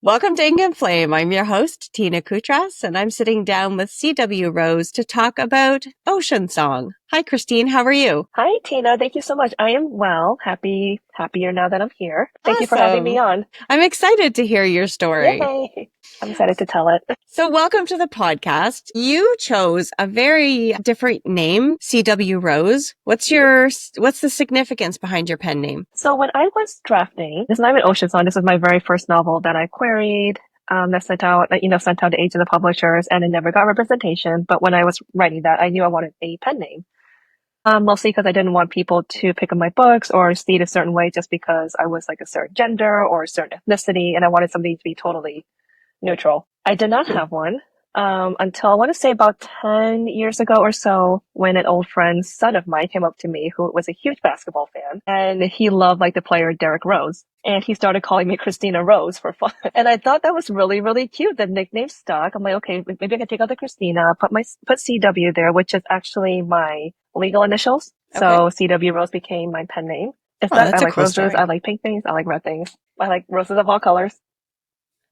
Welcome to Ink and Flame. I'm your host, Tina Kutras, and I'm sitting down with C.W. Rose to talk about Oceansong. Hi, Christine. How are you? Hi, Tina. Thank you so much. I am well. Happier now that I'm here. Thank you for having me Awesome. on. I'm excited to hear your story. Yay. I'm excited to tell it. So welcome to the podcast. You chose a very different name, C.W. Rose. What's the significance behind your pen name? So when I was drafting, this is not even Oceansong. This was my very first novel that I queried, that sent out to each of the publishers, and it never got representation. But when I was writing that, I knew I wanted a pen name. Mostly because I didn't want people to pick up my books or see it a certain way just because I was like a certain gender or a certain ethnicity, and I wanted something to be totally neutral. I did not have one until I want to say about 10 years ago or so, when an old friend's son of mine came up to me who was a huge basketball fan, and he loved like the player Derrick Rose. And he started calling me Christina Rose for fun. And I thought that was really, really cute. The nickname stuck. I'm like, okay, maybe I can take out the Christina, put CW there, which is actually my legal initials. Okay. So CW Rose became my pen name. It's Oh, that that's I a like cool roses. story. I like pink things. I like red things. I like roses of all colors.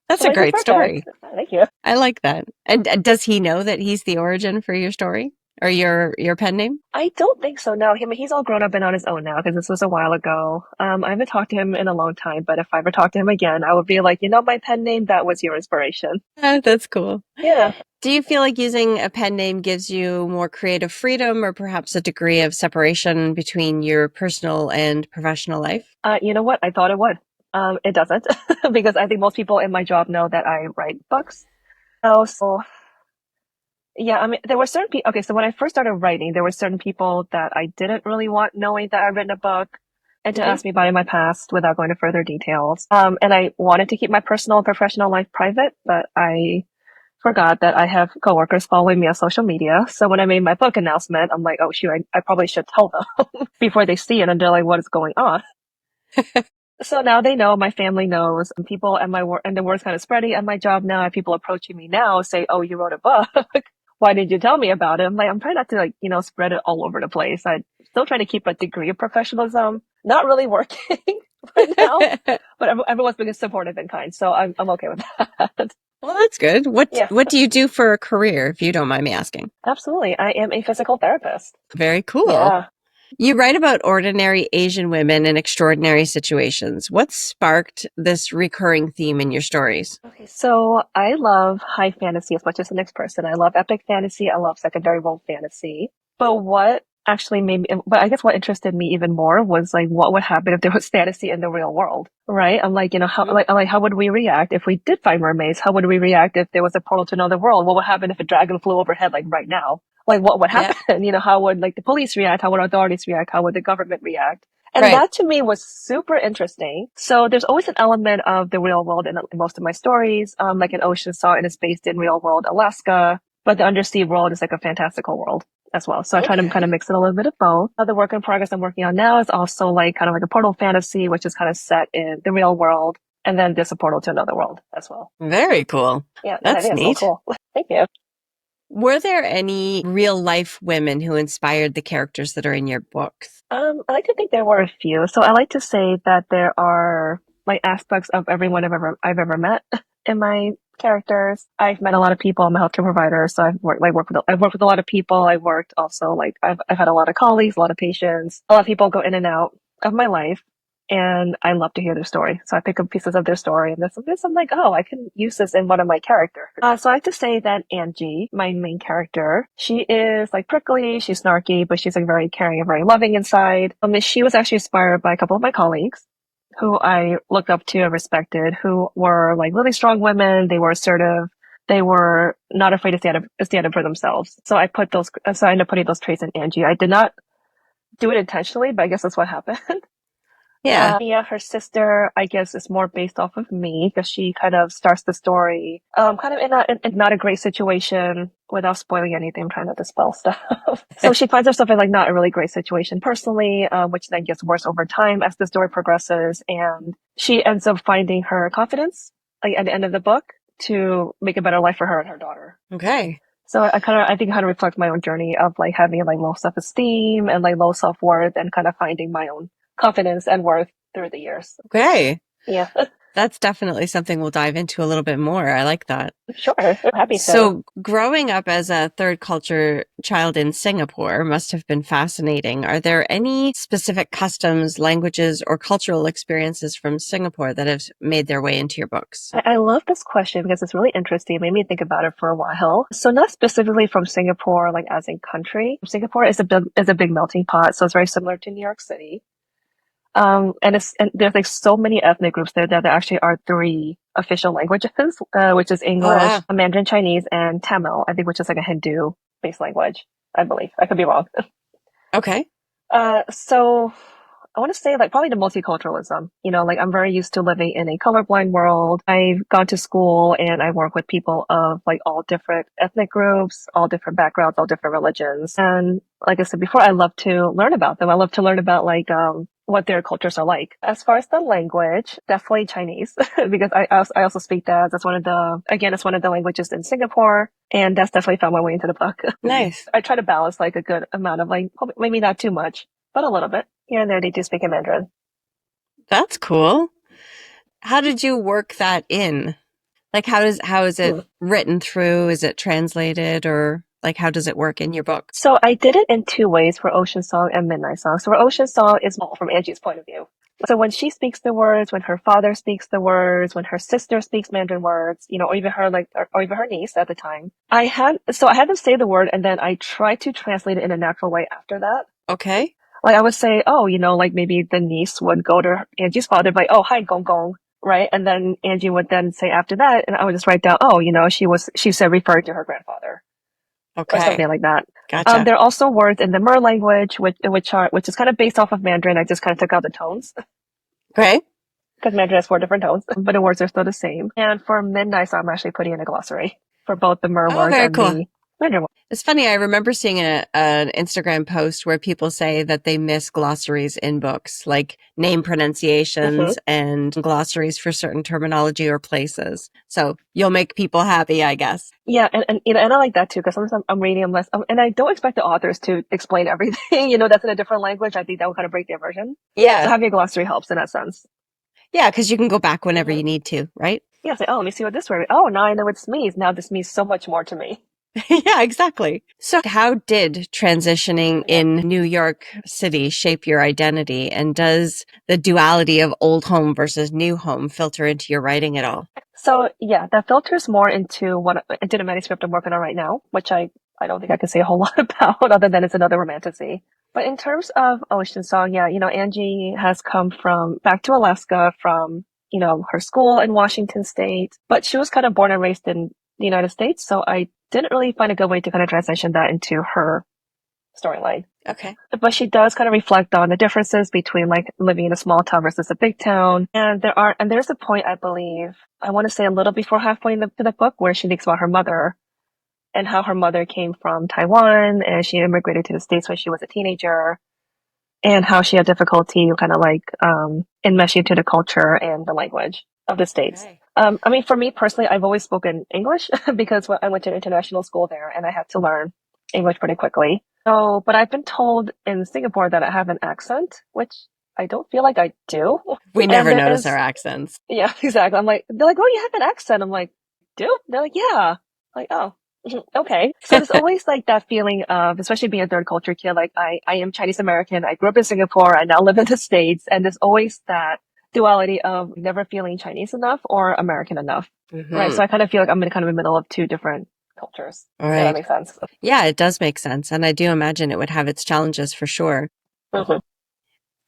That's Well, a it's great perfect. story. Thank you. I like that. And does he know that he's the origin for your story or your pen name? I don't think so. No, he's all grown up and on his own now because this was a while ago. I haven't talked to him in a long time, but if I ever talk to him again, I would be like, my pen name, that was your inspiration. That's cool. Yeah. Do you feel like using a pen name gives you more creative freedom or perhaps a degree of separation between your personal and professional life? You know what? I thought it would. It doesn't because I think most people in my job know that I write books. So yeah, I mean, there were certain people. Okay, so when I first started writing, there were certain people that I didn't really want knowing that I'd written a book and to Mhm. ask me about it in my past without going to further details. And I wanted to keep my personal and professional life private, but I forgot that I have coworkers following me on social media. So when I made my book announcement, I'm like, oh shoot, I probably should tell them before they see it and they're like, what is going on? So now they know, my family knows, and people at my work, and the word's kind of spreading at my job now. I have people approaching me now say, oh, you wrote a book. Why didn't you tell me about it? I'm like, I'm trying not to spread it all over the place. I'm still trying to keep a degree of professionalism. Not really working right now, but everyone's been supportive and kind. So I'm okay with that. Well, that's good. Yeah, What do you do for a career, if you don't mind me asking? absolutely. I am a physical therapist. Very cool. Yeah. You write about ordinary Asian women in extraordinary situations. What sparked this recurring theme in your stories? Okay, so I love high fantasy as much as the next person. I love epic fantasy. I love secondary role fantasy. But I guess what interested me even more was like, what would happen if there was fantasy in the real world, right? I'm like, Mhm. how would we react if we did find mermaids? How would we react if there was a portal to another world? What would happen if a dragon flew overhead like right now? Like, what would Yeah. happen? How would like the police react? How would authorities react? How would the government react? And Right. that to me was super interesting. So there's always an element of the real world in most of my stories. Like in Oceansong, and it's based in real world Alaska, but the undersea world is like a fantastical world as well. So I try to kind Okay. of mix it a little bit of both. The work in progress I'm working on now is also like kind of like a portal fantasy, which is kind of set in the real world. And then there's a portal to another world as well. Very cool. Yeah, I That's think it's so neat. cool. Thank you. Were there any real life women who inspired the characters that are in your books? I like to think there were a few. So I like to say that there are like aspects of everyone I've ever met in my characters. I've met a lot of people. I'm a healthcare provider, so I've worked with a lot of people. I've had a lot of colleagues, a lot of patients. A lot of people go in and out of my life, and I love to hear their story. So I pick up pieces of their story, and this I'm like, oh, I can use this in one of my characters. So I like to say that Angie, my main character, she is like prickly, she's snarky, but she's like very caring and very loving inside. She was actually inspired by a couple of my colleagues who I looked up to and respected, who were like really strong women. They were assertive. They were not afraid to stand up for themselves. So I ended up putting those traits in Angie. I did not do it intentionally, but I guess that's what happened. Yeah. Yeah, her sister, I guess, is more based off of me because she kind of starts the story, kind of in not a great situation without spoiling anything. I'm trying not to spell stuff. So she finds herself in like not a really great situation personally, which then gets worse over time as the story progresses. And she ends up finding her confidence, like at the end of the book, to make a better life for her and her daughter. Okay. So I think it kind of reflects my own journey of like having like low self-esteem and like low self-worth and kind of finding my own confidence and worth through the years. Okay. Yeah. That's definitely something we'll dive into a little bit more. I like that. Sure, happy to. So, growing up as a third culture child in Singapore must have been fascinating. Are there any specific customs, languages, or cultural experiences from Singapore that have made their way into your books? I love this question because it's really interesting. It made me think about it for a while. So not specifically from Singapore, like as a country. Singapore is a big melting pot, so it's very similar to New York City. And there's like so many ethnic groups there that there actually are three official languages, which is Oh, English, wow. Mandarin Chinese, and Tamil, I think, which is like a Hindu-based language, I believe. I could be wrong. Okay. So I want to say like probably the multiculturalism. Like I'm very used to living in a colorblind world. I've gone to school and I work with people of like all different ethnic groups, all different backgrounds, all different religions. And like I said before, I love to learn about them. I love to learn about like what their cultures are like. As far as the language, definitely Chinese because I also speak that. It's one of the languages in Singapore, and that's definitely found my way into the book. Nice. I try to balance like a good amount of like maybe not too much, but a little bit here and there. They do speak in Mandarin. That's cool. How did you work that in? Like, how is it Hmm. written through? Is it translated, or like how does it work in your book? So I did it in two ways for Ocean Song and Midnight Song. So for Ocean Song is more from Angie's point of view. So when she speaks the words, when her father speaks the words, when her sister speaks Mandarin words, or even or even her niece at the time, I had them say the word and then I tried to translate it in a natural way after that. Okay. Like I would say, oh, like maybe the niece would go to Angie's father, like, oh, hi, Gong Gong, right? And then Angie would then say after that, and I would just write down, oh, she said referring to her grandfather or Okay. something like that. Gotcha. There are also words in the Mer language, which is kind of based off of Mandarin. I just kind of took out the tones Okay. because Mandarin has four different tones, but the words are still the same. And for Midnight, so I'm actually putting in a glossary for both the Mer Oh, words very and cool. the Mandarin words. It's funny. I remember seeing an Instagram post where people say that they miss glossaries in books, like name Mm-hmm. pronunciations and glossaries for certain terminology or places. So you'll make people happy, I guess. Yeah, and I like that too because sometimes I'm reading them less, and I don't expect the authors to explain everything. That's in a different language. I think that would kind of break the immersion. So Yeah. having a glossary helps in that sense. Yeah, because you can go back whenever Hmm. you need to, right? Yeah, say, oh, let me see what this word. Oh, now I know what this means. Now this means so much more to me. Yeah, exactly. So how did transitioning Yeah. in New York City shape your identity? And does the duality of old home versus new home filter into your writing at all? So yeah, that filters more into the manuscript I'm working on right now, which I don't think I can say a whole lot about other than it's another romantasy. But in terms of Ocean Song, yeah, Angie has come back to Alaska from, her school in Washington State, but she was kind of born and raised in the United States. So I didn't really find a good way to kind of transition that into her storyline. Okay. But she does kind of reflect on the differences between like living in a small town versus a big town. And there's a point, I believe, I want to say a little before halfway to the book where she thinks about her mother and how her mother came from Taiwan and she immigrated to the States when she was a teenager and how she had difficulty kind of like, enmeshing into the culture and the language of the States. Okay. I mean, for me personally, I've always spoken English because I went to international school there and I had to learn English pretty quickly. So, but I've been told in Singapore that I have an accent, which I don't feel like I do. We And never there notice our is, accents. yeah, exactly. They're like, oh, you have an accent. I'm like, do? They're like, yeah. Like, oh, okay. So there's always like that feeling of, especially being a third culture kid, like I am Chinese American. I grew up in Singapore. I now live in the States. And there's always that duality of never feeling Chinese enough or American enough. Right. Hmm. So I kind of feel like I'm in kind of the middle of two different cultures. All Yeah, that right. makes sense. Yeah, it does make sense. And I do imagine it would have its challenges for sure. Mhm.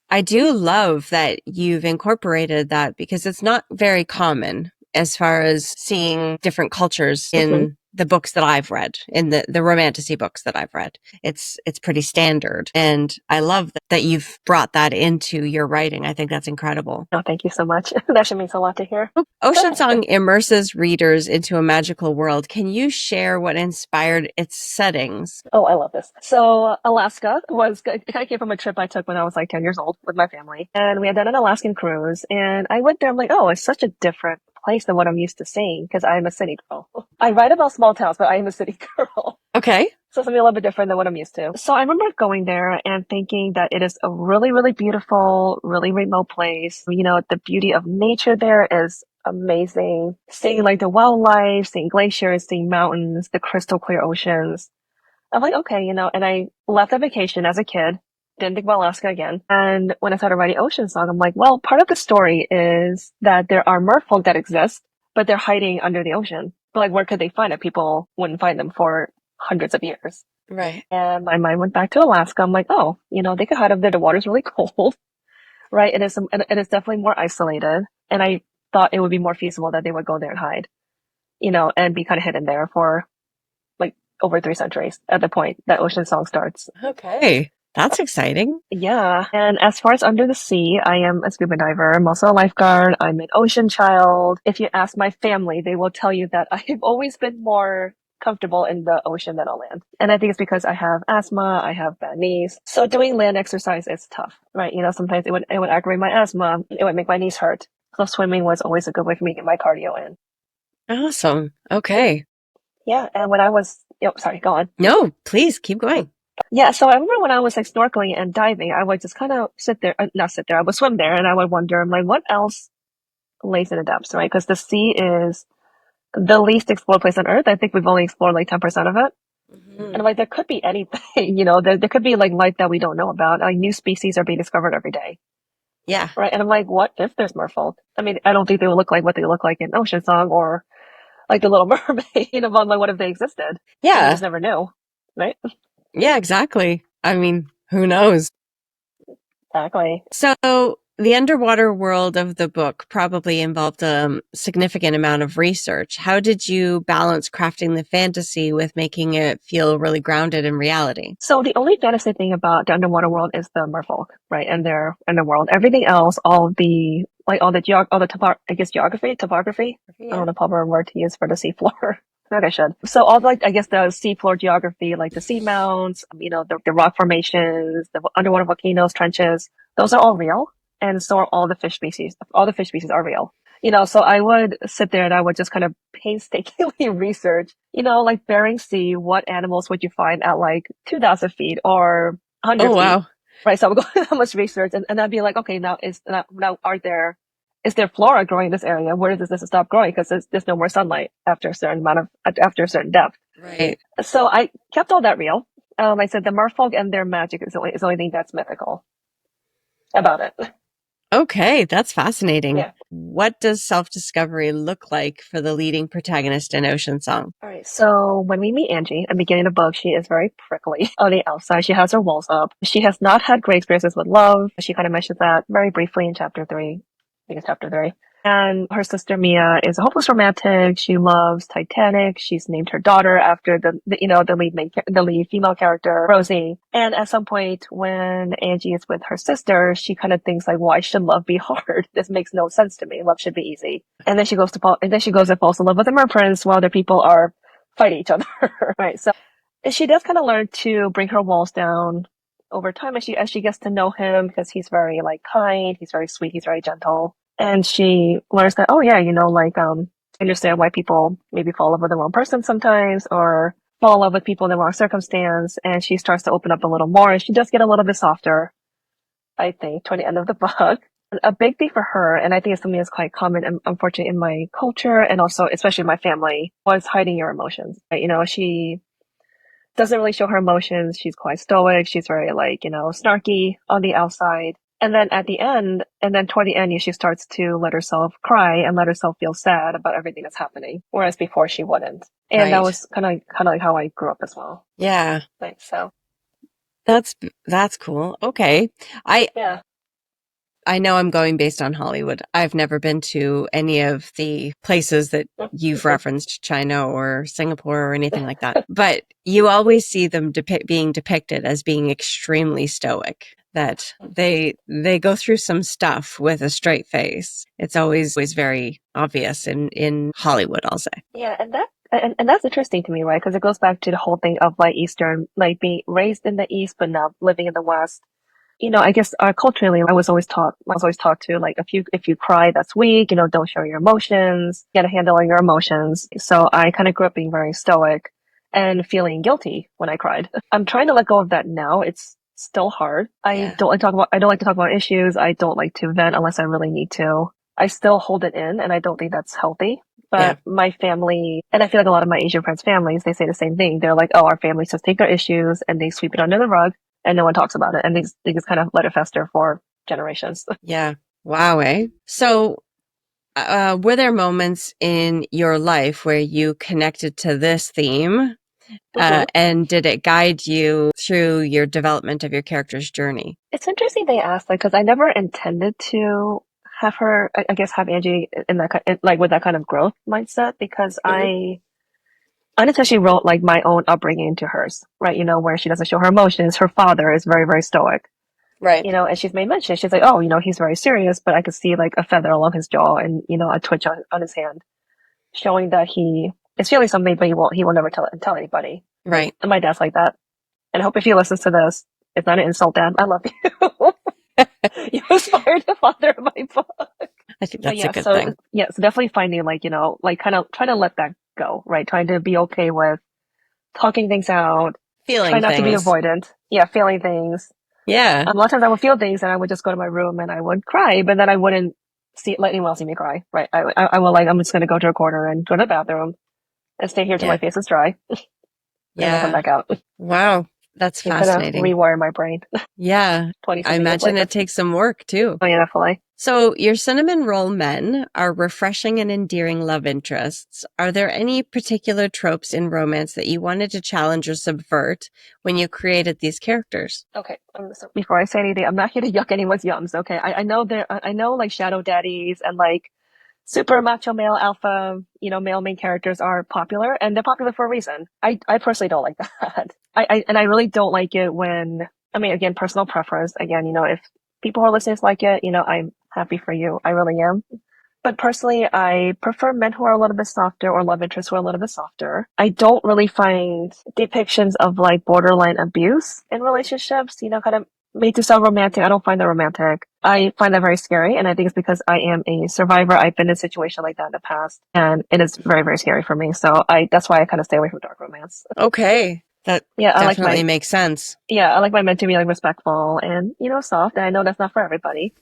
I do love that you've incorporated that because it's not very common as far as seeing different cultures Mhm. in the books that I've read, in the romantasy books that I've read. It's pretty standard. And I love that you've brought that into your writing. I think that's incredible. Oh, thank you so much. That should mean a lot to hear. Ocean Song immerses readers into a magical world. Can you share what inspired its settings? Oh, I love this. So Alaska it kind of came from a trip I took when I was like 10 years old with my family. And we had done an Alaskan cruise. And I went there. I'm like, oh, it's such a different place than what I'm used to seeing because I'm a city girl. I write about small towns, but I am a city girl. Okay. So something a little bit different than what I'm used to. So I remember going there and thinking that it is a really, really beautiful, really remote place. You know, the beauty of nature there is amazing. Seeing like the wildlife, seeing glaciers, seeing mountains, the crystal clear oceans. I'm like, okay, you know, and I left on vacation as a kid. Didn't think about Alaska again. And when I started writing Oceansong, I'm like, well, part of the story is that there are merfolk that exist, but they're hiding under the ocean. But like, where could they find it? People wouldn't find them for hundreds of years. Right. And my mind went back to Alaska. I'm like, oh, you know, they could hide up there. The water's really cold, right? It is definitely more isolated. And I thought it would be more feasible that they would go there and hide, you know, and be kind of hidden there for like over 3 centuries at the point that Ocean Song starts. Okay. That's exciting. Yeah. And as far as under the sea, I am a scuba diver. I'm also a lifeguard. I'm an ocean child. If you ask my family, they will tell you that I've always been more comfortable in the ocean than on land. And I think it's because I have asthma, I have bad knees. So doing land exercise is tough, right? You know, sometimes it would aggravate my asthma. It would make my knees hurt. So swimming was always a good way for me to get my cardio in. Awesome. Okay. Yeah. And when I was, sorry, go on. No, please keep going. Yeah, so I remember when I was like snorkeling and diving, I would just kind of sit there, not sit there, I would swim there and I would wonder, I'm like, what else lays in the depths, right? Because the sea is the least explored place on Earth. I think we've only explored like 10% of it. And I'm like, there could be anything, you know, there could be like life that we don't know about. Like new species are being discovered every day, Yeah. right? And I'm like, what if there's merfolk? I mean, I don't think they would look like what they look like in Ocean Song or like the Little Mermaid, you know, but I'm like, what if they existed? And we Yeah. just never knew, right? Yeah, exactly. I mean, who knows? Exactly. So the underwater world of the book probably involved a significant amount of research. How did you balance crafting the fantasy with making it feel really grounded in reality? So the only fantasy thing about the underwater world is the merfolk, right? And their underworld. Everything else, I guess topography. I don't know Yeah. the proper word to use for the seafloor. I think I should. So all like I guess the seafloor geography, like the sea mounts, you know, the rock formations, the underwater volcanoes, trenches, those are all real. And so are all the fish species. All the fish species are real. You know, so I would sit there and I would just kind of painstakingly research, you know, like Bering Sea, what animals would you find at like 2,000 feet or Oh, 100 feet, wow. right? So I would go through that much research and I'd be like, okay, is there flora growing in this area? Where does this stop growing? Because there's no more sunlight after after a certain depth. Right. So I kept all that real. I said the merfolk and their magic is the only thing that's mythical about it. Okay, that's fascinating. Yeah. What does self-discovery look like for the leading protagonist in Ocean Song? All right. So when we meet Angie at the beginning of the book, she is very prickly on the outside. She has her walls up. She has not had great experiences with love. She kind of mentions that very briefly in chapter 3. I think it's chapter 3. And her sister Mia is a hopeless romantic. She loves Titanic. She's named her daughter after the lead female character, Rosie. And at some point when Angie is with her sister, she kind of thinks like, why should love be hard? This makes no sense to me. Love should be easy. And then she goes and falls in love with the mer prince while their people are fighting each other. Right. So she does kind of learn to bring her walls down over time as she gets to know him because he's very like kind, he's very sweet, he's very gentle. And she learns that, oh yeah, you know, like, understand why people maybe fall in love with the wrong person sometimes or fall in love with people in the wrong circumstance. And she starts to open up a little more and she does get a little bit softer, I think, toward the end of the book. A big thing for her, and I think it's something that's quite common, unfortunately, in my culture and also especially my family, was hiding your emotions. Right? You know, she doesn't really show her emotions. She's quite stoic. She's very like, you know, snarky on the outside. And then toward the end, she starts to let herself cry and let herself feel sad about everything that's happening. Whereas before she wouldn't. And that Right. was kind of like how I grew up as well. Yeah. Like, so. That's cool. Okay. I Yeah. I know I'm going based on Hollywood. I've never been to any of the places that you've referenced, China or Singapore or anything like that. But you always see them being depicted as being extremely stoic, that they go through some stuff with a straight face. It's always very obvious in Hollywood, I'll say. Yeah, and that's interesting to me, right? Because it goes back to the whole thing of like Eastern, like being raised in the East but now living in the West. You know, I guess culturally, I was always taught to like if you cry, that's weak. You know, don't show your emotions. Get a handle on your emotions. So I kind of grew up being very stoic, and feeling guilty when I cried. I'm trying to let go of that now. It's still hard. Yeah. I don't like to talk about issues. I don't like to vent unless I really need to. I still hold it in, and I don't think that's healthy. Yeah. But my family, and I feel like a lot of my Asian friends' families, they say the same thing. They're like, "Oh, our families just take their issues and they sweep it under the rug, and no one talks about it, and they just kind of let it fester for generations." Yeah. Wow. Eh? So, were there moments in your life where you connected to this theme? Mhm. And did it guide you through your development of your character's journey? It's interesting they asked, like, because I never intended to have her, I guess, have Angie in that, like, with that kind of growth mindset, because Hmm. I unintentionally wrote, like, my own upbringing into hers, right? Where she doesn't show her emotions. Her father is very, very stoic, Right. and she's made mention. She's like, oh, he's very serious, but I could see, like, a feather along his jaw and, a twitch on his hand, showing that he is feeling something, but he will never tell anybody. Right. And my dad's like that. And I hope if he listens to this, it's not an insult, Dad. I love you. You inspired the father of my book. I think But that's a yeah, good thing. so definitely finding, like, like, kind of trying to let that go, right? Trying to be okay with talking things out, try Feeling not to be things. avoidant. Yeah, feeling things. Yeah. A lot of times I would feel things and I would just go to my room and I would cry, but then I wouldn't let anyone else see me cry, right? I will, like, I'm just going to go to a corner and go to the bathroom and stay here till my Yeah. face is dry and then come Yeah. back out. Wow. That's You kind of fascinating. rewire my brain Yeah. 20 I something years imagine later. it takes some work too. Oh, yeah, definitely. So, your cinnamon roll men are refreshing and endearing love interests. Are there any particular tropes in romance that you wanted to challenge or subvert when you created these characters? Okay. So before I say anything, I'm not here to yuck anyone's yums. Okay. I know, like, shadow daddies and, like, super macho male alpha, male main characters are popular, and they're popular for a reason. I personally don't like that. And I really don't like it when, I mean, again, personal preference. Again, if people who are listeners like it, I'm happy for you. I really am. But personally, I prefer men who are a little bit softer, or love interests who are a little bit softer. I don't really find depictions of, like, borderline abuse in relationships, kind of made to sound romantic. I don't find that romantic. I find that very scary, and I think it's because I am a survivor. I've been in a situation like that in the past, and it is very, very scary for me. So that's why I kind of stay away from dark romance. Okay. That Yeah, definitely makes sense. I like my men to be, like, respectful and, soft. And I know that's not for everybody,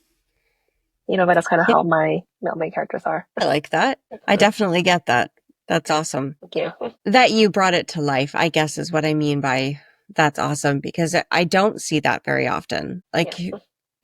but that's kind of Yeah, how my male main characters are. I like that. I definitely get that. That's awesome. Thank you. That you brought it to life, I guess, is what I mean by that's awesome, because I don't see that very often. Yeah, Like,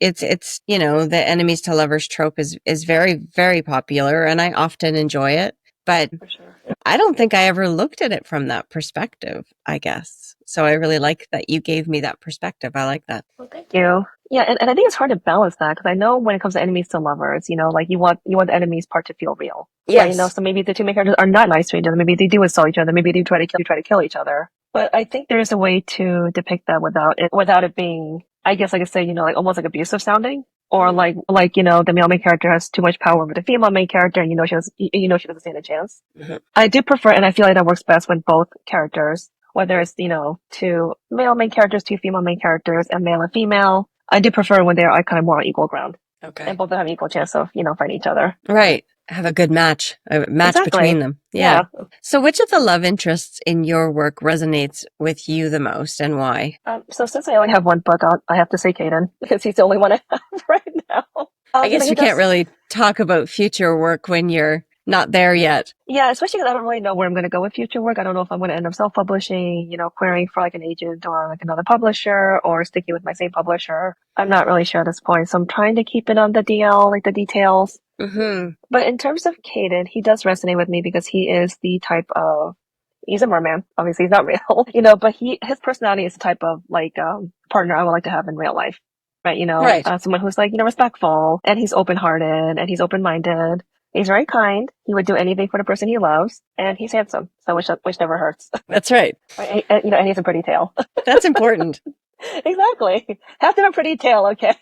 it's, the enemies to lovers trope is very, very popular, and I often enjoy it, but for sure. I don't think I ever looked at it from that perspective, I guess. So I really like that you gave me that perspective. I like that. Well, thank you. Yeah, and I think it's hard to balance that, because I know when it comes to enemies to lovers, like, you want the enemies part to feel real, right? Yes. So maybe the two main characters are not nice to each other. Maybe they do insult each other. Maybe they try to kill each other. But I think there's a way to depict that without it being, I guess I could say, like, almost like abusive sounding, or Mhm. like, the male main character has too much power over the female main character, and she doesn't stand a chance. Mhm. I do prefer, and I feel like that works best with both characters, whether it's, two male main characters, two female main characters, and male and female. I do prefer when they're, kind of more on equal ground, and Okay. both of them have equal chance of, fighting each other. Right. Have a good match, a match between Exactly. them. Yeah. Yeah. So which of the love interests in your work resonates with you the most, and why? So since I only have one book, I have to say Caden, because he's the only one I have right now. I guess He you can't does. really talk about future work when you're not there yet. Yeah, especially because I don't really know where I'm going to go with future work. I don't know if I'm going to end up self-publishing, querying for, like, an agent or, like, another publisher, or sticking with my same publisher. I'm not really sure at this point. So I'm trying to keep it on the DL, like, the details. Mm-hmm. But in terms of Caden, he does resonate with me because he is the type of, he's a merman. Obviously, he's not real, but his personality is the type of, like, partner I would like to have in real life. Right. Right. Someone who's, like, respectful, and he's open-hearted, and he's open-minded. He's very kind. He would do anything for the person he loves, and he's handsome. So which never hurts. That's right. Right? And he's a pretty tail. That's important. Exactly. Have to have a pretty tail. Okay.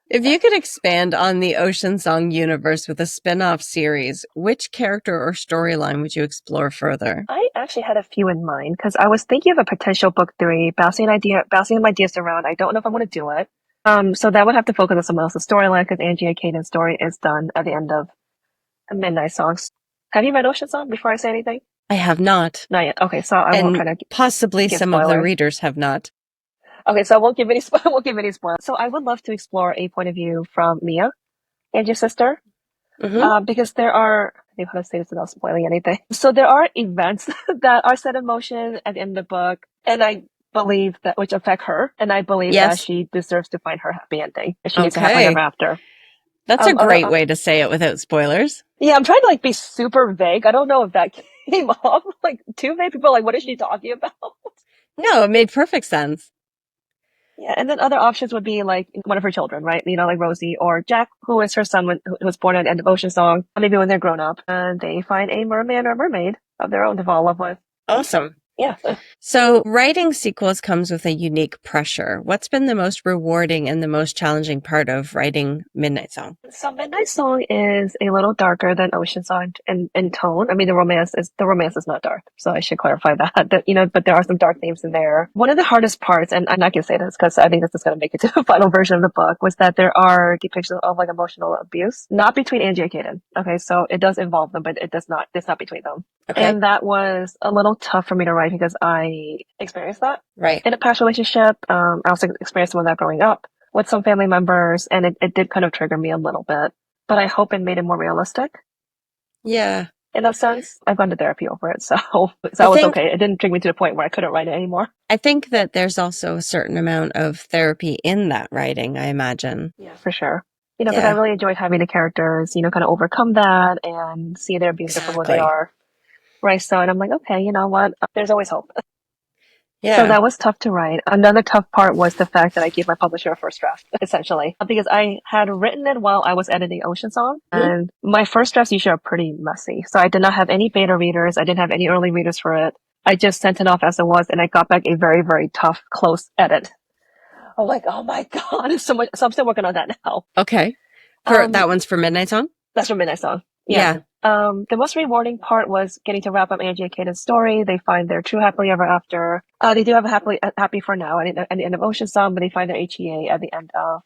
If you could expand on the Oceansong universe with a spin-off series, which character or storyline would you explore further? I actually had a few in mind, because I was thinking of a potential book 3, bouncing ideas around. I don't know if I'm going to do it. So that would have to focus on someone else's storyline, because Angie and Caden's story is done at the end of Midnight Songs. Have you read Ocean Song before I say anything? I have not. Not yet. Okay, so I won't And kind of possibly give some of the spoilers. readers have not. Okay, so I won't give any won't give any spoilers. So I would love to explore a point of view from Mia and your sister, Hmm. because there are. I think how to say this without spoiling anything. So there are events that are set in motion at the end of the book, and I believe that which affect her, and I believe that Yes. she deserves to find her happy ending. She needs a happily ever Okay. after. That's a Other, great way to say it without spoilers. yeah, I'm trying to like be super vague. I don't know if that came up like too vague. People are like, what is she talking about? No, it made perfect sense. Yeah, and then other options would be like one of her children, right? You know, like Rosie or Jack, who is her son who was born at the end of Oceansong. Maybe when they're grown up, and they find a merman or mermaid of their own to fall in love with. Awesome. Yeah. So, writing sequels comes with a unique pressure. What's been the most rewarding and the most challenging part of writing Midnight Song? So Midnight Song is a little darker than Ocean Song in tone. I mean, the romance is not dark, so I should clarify that. That but there are some dark themes in there. One of the hardest parts, and I'm not gonna say this because I think this is gonna make it to the final version of the book, was that there are depictions of like emotional abuse, not between Angie and Kaden. Okay, so it does involve them, but it does not. It's not between them. Okay. And that was a little tough for me to write because I experienced that Right. in a past relationship. I also experienced some of that growing up with some family members, and it did kind of trigger me a little bit. But I hope it made it more realistic Yeah. in that sense. I've gone to therapy over it, so I that was think okay. It didn't trigger me to the point where I couldn't write it anymore. I think that there's also a certain amount of therapy in that writing, I imagine. Yeah, for sure. Because I Yeah. really enjoyed having the characters, kind of overcome that and see their beauty for who they Exactly. are. Right. So, and I'm like, okay, you know what? There's always hope. So Yeah. that was tough to write. Another tough part was the fact that I gave my publisher a first draft, essentially, because I had written it while I was editing Oceansong, Mhm. and my first drafts usually are pretty messy. So I did not have any beta readers. I didn't have any early readers for it. I just sent it off as it was, and I got back a very, very tough, close edit. I'm like, oh my god, it's so much. So I'm still working on that now. Okay. For Um, that one's for Midnight Song? that's from Midnight Song. Yeah. Yeah. The most rewarding part was getting to wrap up Angie and Kaden's story. They find their true happily ever after. They do have a happy for now at the end of Ocean Song, but they find their HEA at the end of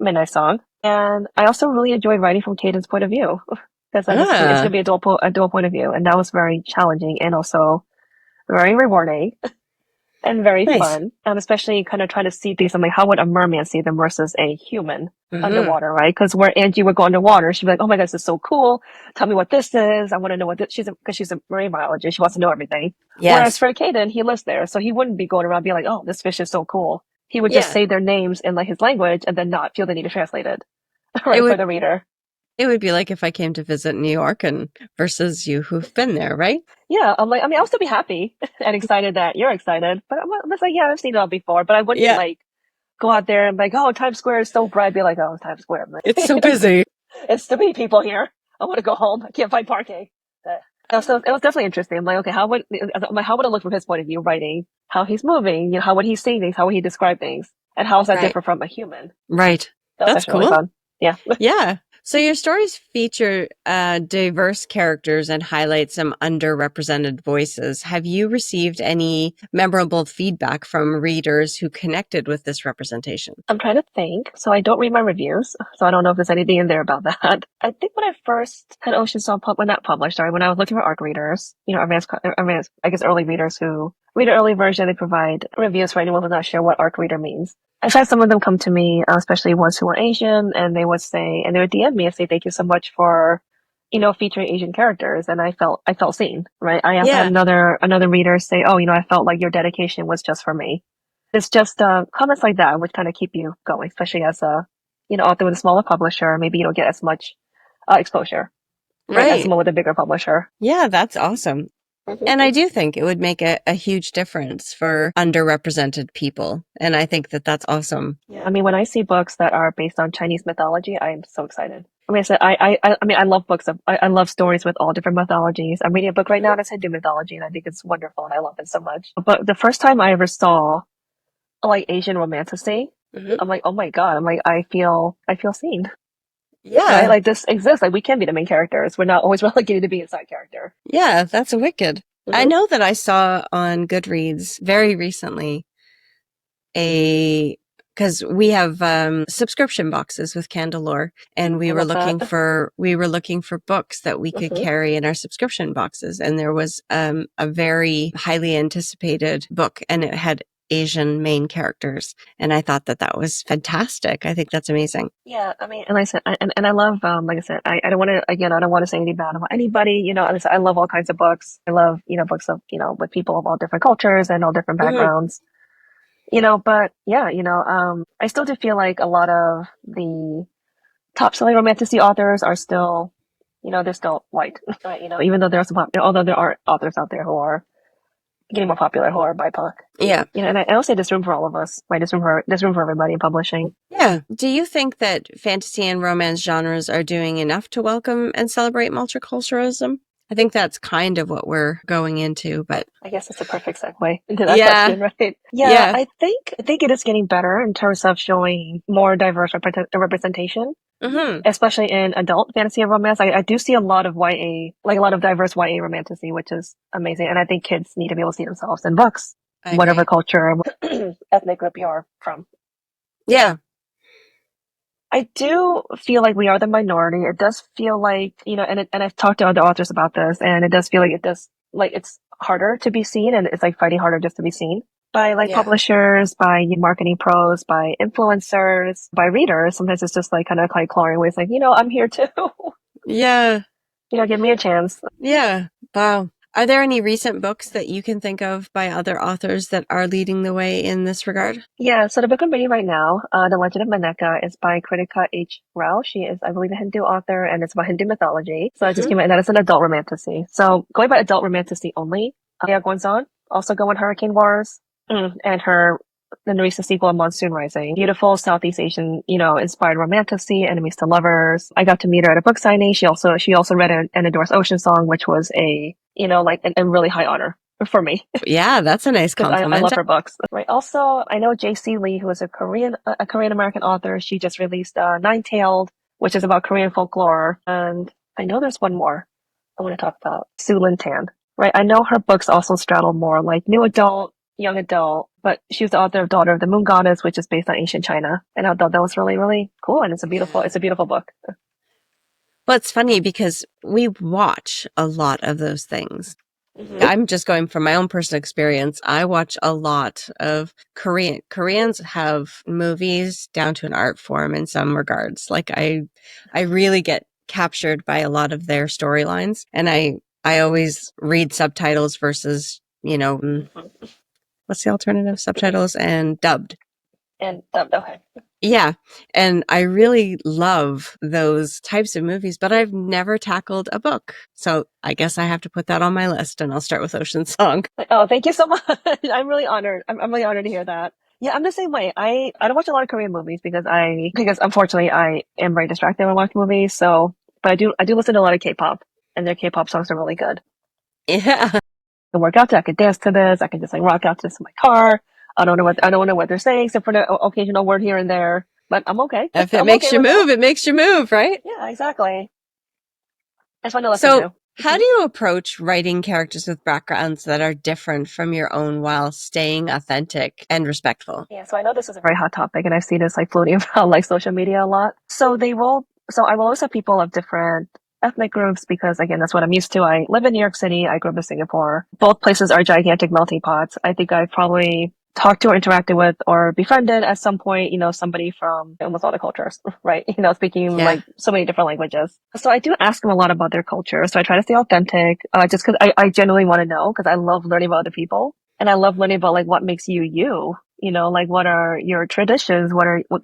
Midnight Song. And I also really enjoyed writing from Kaden's point of view because it's Ah, gonna be a dual point of view, and that was very challenging and also very rewarding and very nice. fun. Especially kind of trying to see things. I'm like, how would a merman see them versus a human Hmm. underwater, right? Because where Angie would go underwater, she'd be like, oh my God, this is so cool. Tell me what this is. I want to know what this, because she's a marine biologist. She wants to know everything. Whereas Yes. for Caden, he lives there. So he wouldn't be going around being like, oh, this fish is so cool. He would just Yeah. say their names in like his language and then not feel the need to translate it, It right, for would the reader. it would be like if I came to visit New York and versus you who've been there, right? Yeah, I'm like, I mean, I'll still be happy and excited that you're excited, but I'm just like, yeah, I've seen it all before, but I wouldn't Yeah. like go out there and be like, oh, Times Square is so bright. I'd be like, oh, Times Square. It's so busy. It's too many people here. I want to go home. I can't find parking. So it was definitely interesting. I'm like, okay, how would it look from his point of view, writing how he's moving, how would he see things, how would he describe things, and how is that Right. different from a human? Right. That was That's actually really cool. fun. Yeah. Yeah. So your stories feature diverse characters and highlight some underrepresented voices. Have you received any memorable feedback from readers who connected with this representation? I'm trying to think. So I don't read my reviews, so I don't know if there's anything in there about that. I think when I first had Ocean Song not published, sorry, when I was looking for ARC readers, I guess early readers who read an early version, they provide reviews for anyone who's not sure what ARC reader means. I've had some of them come to me, especially ones who are Asian, and they would DM me and say, thank you so much for, featuring Asian characters. And I felt seen, right? I also had Yeah. another reader say, oh, I felt like your dedication was just for me. It's just comments like that which kind of keep you going, especially as a author with a smaller publisher. Maybe you don't get as much exposure, right, as Right. someone with a bigger publisher. Yeah, that's awesome. And I do think it would make a huge difference for underrepresented people. And I think that that's awesome. Yeah, I mean, when I see books that are based on Chinese mythology, I'm so excited. I mean, I love I love stories with all different mythologies. I'm reading a book right now that's Hindu mythology, and I think it's wonderful, and I love it so much. But the first time I ever saw like Asian romantasy, Hmm. I'm like, oh my God, I'm like, I feel seen. Right? Yeah. Like this exists. Like we can be the main characters. We're not always relegated to be a side character. Yeah, that's a wicked. I Hmm. know that I saw on Goodreads very recently a because we have subscription boxes with Candelore, and I love that. we were looking for books that we could Mhm. carry in our subscription boxes, and there was a very highly anticipated book, and it had Asian main characters, and I thought that was fantastic. I think that's amazing. Yeah, I mean, and like I said, and I love, like I said, I don't want to, again, I don't want to say anything bad about anybody, like I said, I love all kinds of books. I love, books of, with people of all different cultures and all different Hmm. backgrounds, but yeah, I still do feel like a lot of the top selling romantasy authors are still, they're still white, right? Even though although there are authors out there who are getting more popular who are BIPOC. Yeah. And I don't say there's room for all of us, right? There's room for everybody in publishing. Yeah. Do you think that fantasy and romance genres are doing enough to welcome and celebrate multiculturalism? I think that's kind of what we're going into, but I guess that's a perfect segue into that yeah, question, right? Yeah, yeah. I think it is getting better in terms of showing more diverse representation, Hmm. especially in adult fantasy and romance. I do see a lot of YA, like a lot of diverse YA romantasy, which is amazing. And I think kids need to be able to see themselves in books, I whatever agree. culture, ethnic group you are from. Yeah. I do feel like we are the minority. It does feel like, and I've talked to other authors about this, and it does feel like it's harder to be seen, and it's like fighting harder just to be seen by like Yeah. publishers, by marketing pros, by influencers, by readers. Sometimes it's just like kind of like clawing away. It's like, I'm here too. Yeah. Give me a chance. Yeah. Wow. Are there any recent books that you can think of by other authors that are leading the way in this regard? Yeah, so the book I'm reading right now, The Legend of Maneka, is by Kritika H. Rao. She is, I believe, a Hindu author, and it's about Hindu mythology. So I just Hmm. came out, and that is an adult romantasy. So going by adult romantasy only, Aya Guanzon, also going Hurricane Wars, and the recent sequel, Monsoon Rising. Beautiful Southeast Asian, inspired romantasy, enemies to lovers. I got to meet her at a book signing. She also read and endorsed Oceansong, which was like a really high honor for me Yeah, that's a nice because I compliment. love her books. Right. Also, I know J.C. Lee, who is a Korean American author. She just released Nine-Tailed, which is about Korean folklore. And I know there's one more I want to talk about, Su Lin Tan. Right. I know her books also straddle more like new adult, young adult, but she was the author of Daughter of the Moon Goddess, which is based on ancient China. And I thought that was really, really cool. And Yeah. it's a beautiful book. Well, it's funny because we watch a lot of those things. Mm-hmm. I'm just going from my own personal experience. I watch a lot of Korean. Koreans have movies down to an art form in some regards. Like I really get captured by a lot of their storylines, and I always read subtitles versus, what's the alternative? Subtitles and dubbed. And okay. Yeah. And I really love those types of movies, but I've never tackled a book. So I guess I have to put that on my list, and I'll start with Ocean Song. Oh, thank you so much. I'm really honored. I'm really honored to hear that. Yeah, I'm the same way. I don't watch a lot of Korean movies because unfortunately I am very distracted when I watch movies. So, but I do listen to a lot of K-pop, and their K-pop songs are really good. Yeah. I can work out to, I can dance to this, I can just like rock out to this in my car. I don't know what they're saying except for the occasional word here and there, but I'm okay. If it I'm makes okay you with that. move, it makes you move, right? Yeah, exactly. It's fun to listen So, to. how do you approach writing characters with backgrounds that are different from your own while staying authentic and respectful? Yeah, so I know this is a very hot topic, and I see this like floating around like social media a lot. So I will always have people of different ethnic groups because again, that's what I'm used to. I live in New York City. I grew up in Singapore. Both places are gigantic melting pots. I think I've probably talked to or interacted with or befriended at some point, somebody from almost all the cultures, right? Speaking Yeah. like so many different languages. So I do ask them a lot about their culture. So I try to stay authentic, just cause I genuinely want to know because I love learning about other people. And I love learning about like what makes you you. Like what are your traditions?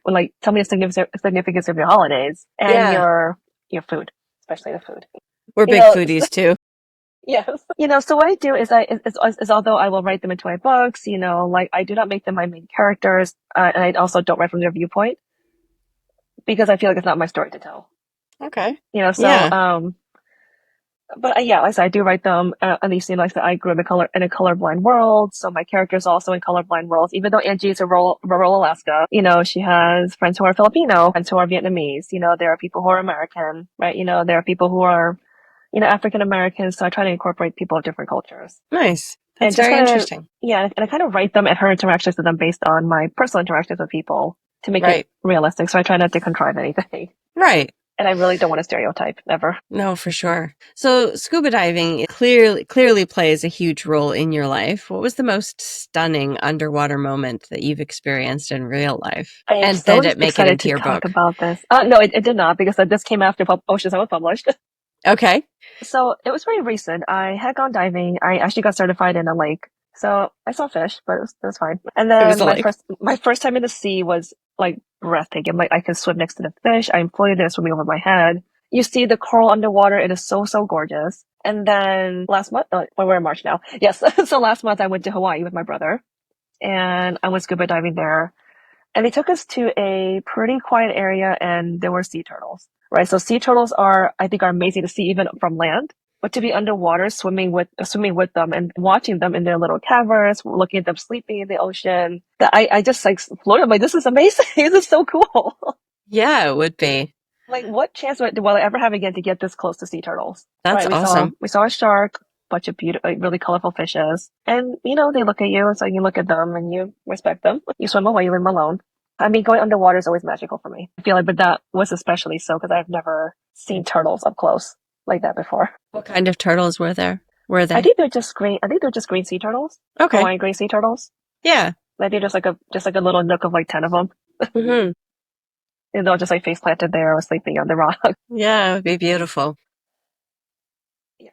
Like tell me the significance of your holidays and Yeah. your food, especially the food. We're You big know, foodies too. yes. So what I do is although I will write them into my books, like I do not make them my main characters, and I also don't write from their viewpoint because I feel like it's not my story to tell. Okay. So Yeah. but yeah, like I said, I do write them, and they seem like that I grew up in a colorblind world, so my character's also in colorblind worlds. Even though Angie is a rural Alaska, she has friends who are Filipino, friends who are Vietnamese. There are people who are American, right? There are people who are, African Americans. So I try to incorporate people of different cultures, Nice. and That's just very kind of interesting. yeah, and I kind of write them and her interactions with them based on my personal interactions with people. to make it Right. realistic. So I try not to contrive anything. Right. And I really don't want to stereotype, ever. No, for sure. So scuba diving clearly plays a huge role in your life. What was the most stunning underwater moment that you've experienced in real life? I am And so did it make it excited into to your talk book? about this. No, it did not, because this came after Oceansong was published. Okay. So it was very recent. I had gone diving. I actually got certified in a lake. So I saw fish, but it was fine. And It was then a lake. my first time in the sea was like breathtaking. Like, I can swim next to the fish. I'm floating there, swimming over my head. You see the coral underwater. It is so, so gorgeous. And then last month, well, we're in March now. Yes. So last month I went to Hawaii with my brother, and I went scuba diving there. And they took us to a pretty quiet area, and there were sea turtles, right? So sea turtles I think, are amazing to see even from land, but to be underwater, swimming with them and watching them in their little caverns, looking at them sleeping in the ocean, that I just like floated. I'm like, this is amazing. This is so cool. Yeah, it would be. Like, what chance will I ever have again to get this close to sea turtles? That's Right? awesome. We saw a shark, bunch of beautiful, like, really colorful fishes, and they look at you, so you look at them and you respect them. You swim away, you leave them alone. I mean, going underwater is always magical for me. I feel like, but that was especially so because I've never seen turtles up close like that before. What kind of turtles were there? Were I they? think they're just green. I think they're just green sea turtles, Okay. Hawaiian green sea turtles. Yeah. Like, they're just like a little nook of like 10 of them, Hmm. and they're just like face planted there or sleeping on the rock. Yeah, it would be beautiful.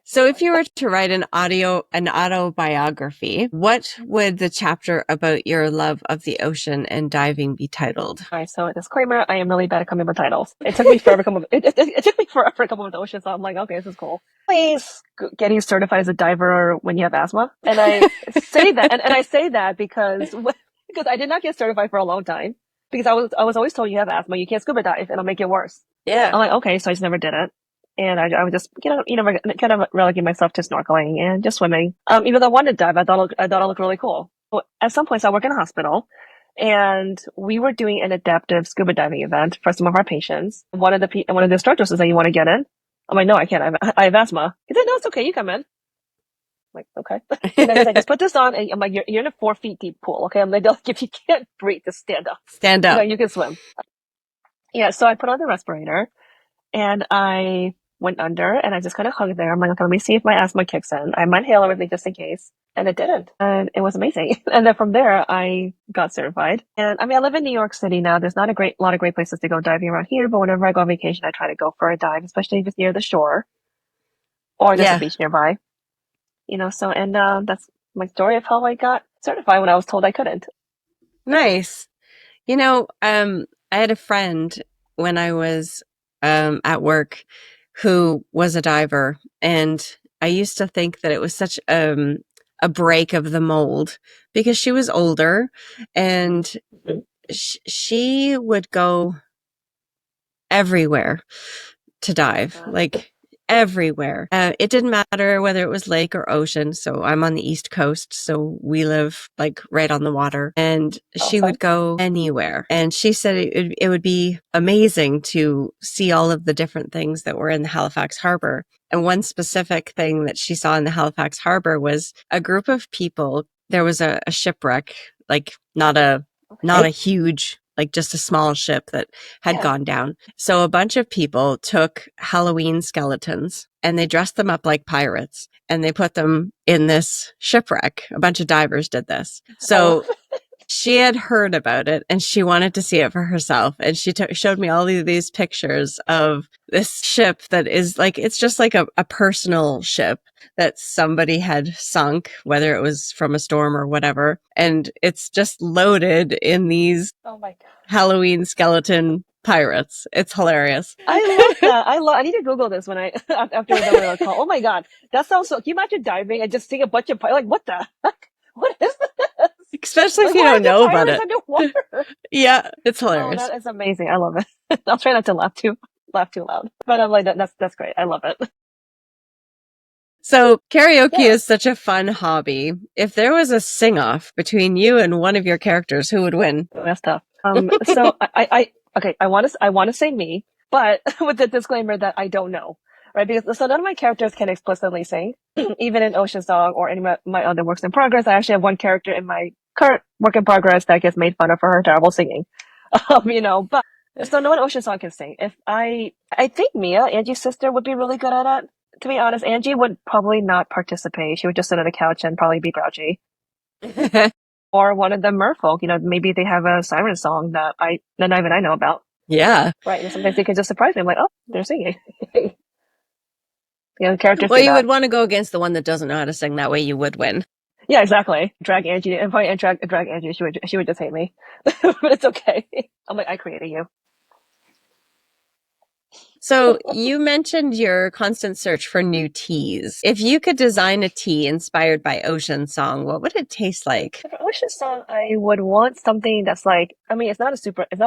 So if you were to write an autobiography, what would the chapter about your love of the ocean and diving be titled? All right, so disclaimer: I am really bad at coming up with titles. It took me forever to come up. It took me forever to come up with Ocean, so I'm like, okay, this is cool. Please, getting certified as a diver when you have asthma, and I say that, and I say that because I did not get certified for a long time, because I was always told, you have asthma, you can't scuba dive, and it'll make it worse. Yeah. I'm like, okay, so I just never did it. And I would just, kind of relegate myself to snorkeling and just swimming. Even though I wanted to dive, I thought it looked really cool. But at some points, I work in a hospital, and we were doing an adaptive scuba diving event for some of our patients. One of the instructors was like, "You want to get in?" I'm like, "No, I can't. I have asthma." He said, "No, it's okay. You come in." I'm like, okay. And then he's like, "Just put this on." And I'm like, "You're in a 4 feet deep pool, okay?" I'm like, "If you can't breathe, just stand up. Stand up. You can swim." Yeah. So I put on the respirator, and I went under, and I just kind of hung there. I'm like, okay, let me see if my asthma kicks in. I might inhale everything just in case. And it didn't. And it was amazing. And then from there, I got certified. And I mean, I live in New York City now. There's not a lot of great places to go diving around here, but whenever I go on vacation, I try to go for a dive, especially if it's near the shore or there's a Yeah. beach nearby. So, and that's my story of how I got certified when I was told I couldn't. Nice. I had a friend when I was at work who was a diver, and I used to think that it was such a break of the mold because she was older, and she would go everywhere to dive, like everywhere. It didn't matter whether it was lake or ocean. So I'm on the East Coast, so we live like right on the water, and she would go anywhere. And she said it would be amazing to see all of the different things that were in the Halifax Harbor. And one specific thing that she saw in the Halifax Harbor was a group of people. There was a shipwreck, like not a huge, like just a small ship that had gone down. So a bunch of people took Halloween skeletons and they dressed them up like pirates and they put them in this shipwreck. A bunch of divers did this. So she had heard about it and she wanted to see it for herself. And she showed me all of these pictures of this ship that is like, it's just like a personal ship that somebody had sunk, whether it was from a storm or whatever. And it's just loaded in these Halloween skeleton pirates. It's hilarious. I love that. I need to Google this when after we're done with the call. Oh my God. That sounds so, can you imagine diving and just seeing a bunch of pirates? Like, what the heck? What is this? Especially if you don't know about it. Underwater? Yeah, it's Oh, hilarious. that is amazing. I love it. I'll try not to laugh too loud. But I'm like, that's great. I love it. So karaoke is such a fun hobby. If there was a sing-off between you and one of your characters, who would win? Oh, that's tough. So I want to say me, but with the disclaimer that I don't know, right? Because none of my characters can explicitly sing, even in Oceansong or any of my other works in progress. I actually have one character in my current work in progress that gets made fun of for her terrible singing. But so no one Oceansong can sing. I think Mia, Angie's sister, would be really good at it. To be honest, Angie would probably not participate. She would just sit on the couch and probably be grouchy. Or one of the merfolk, maybe they have a siren song that not even I know about. Yeah. Right. And sometimes they can just surprise me. I'm like, oh, they're singing. Characters Well, do you that. would want to go against the one that doesn't know how to sing. That way you would win. Yeah, exactly. Drag Angie, and probably drag Angie. She would just hate me, but it's okay. I'm like, I created you. So you mentioned your constant search for new teas. If you could design a tea inspired by Oceansong, what would it taste like? For Oceansong, I would want something that's like, I mean, it's not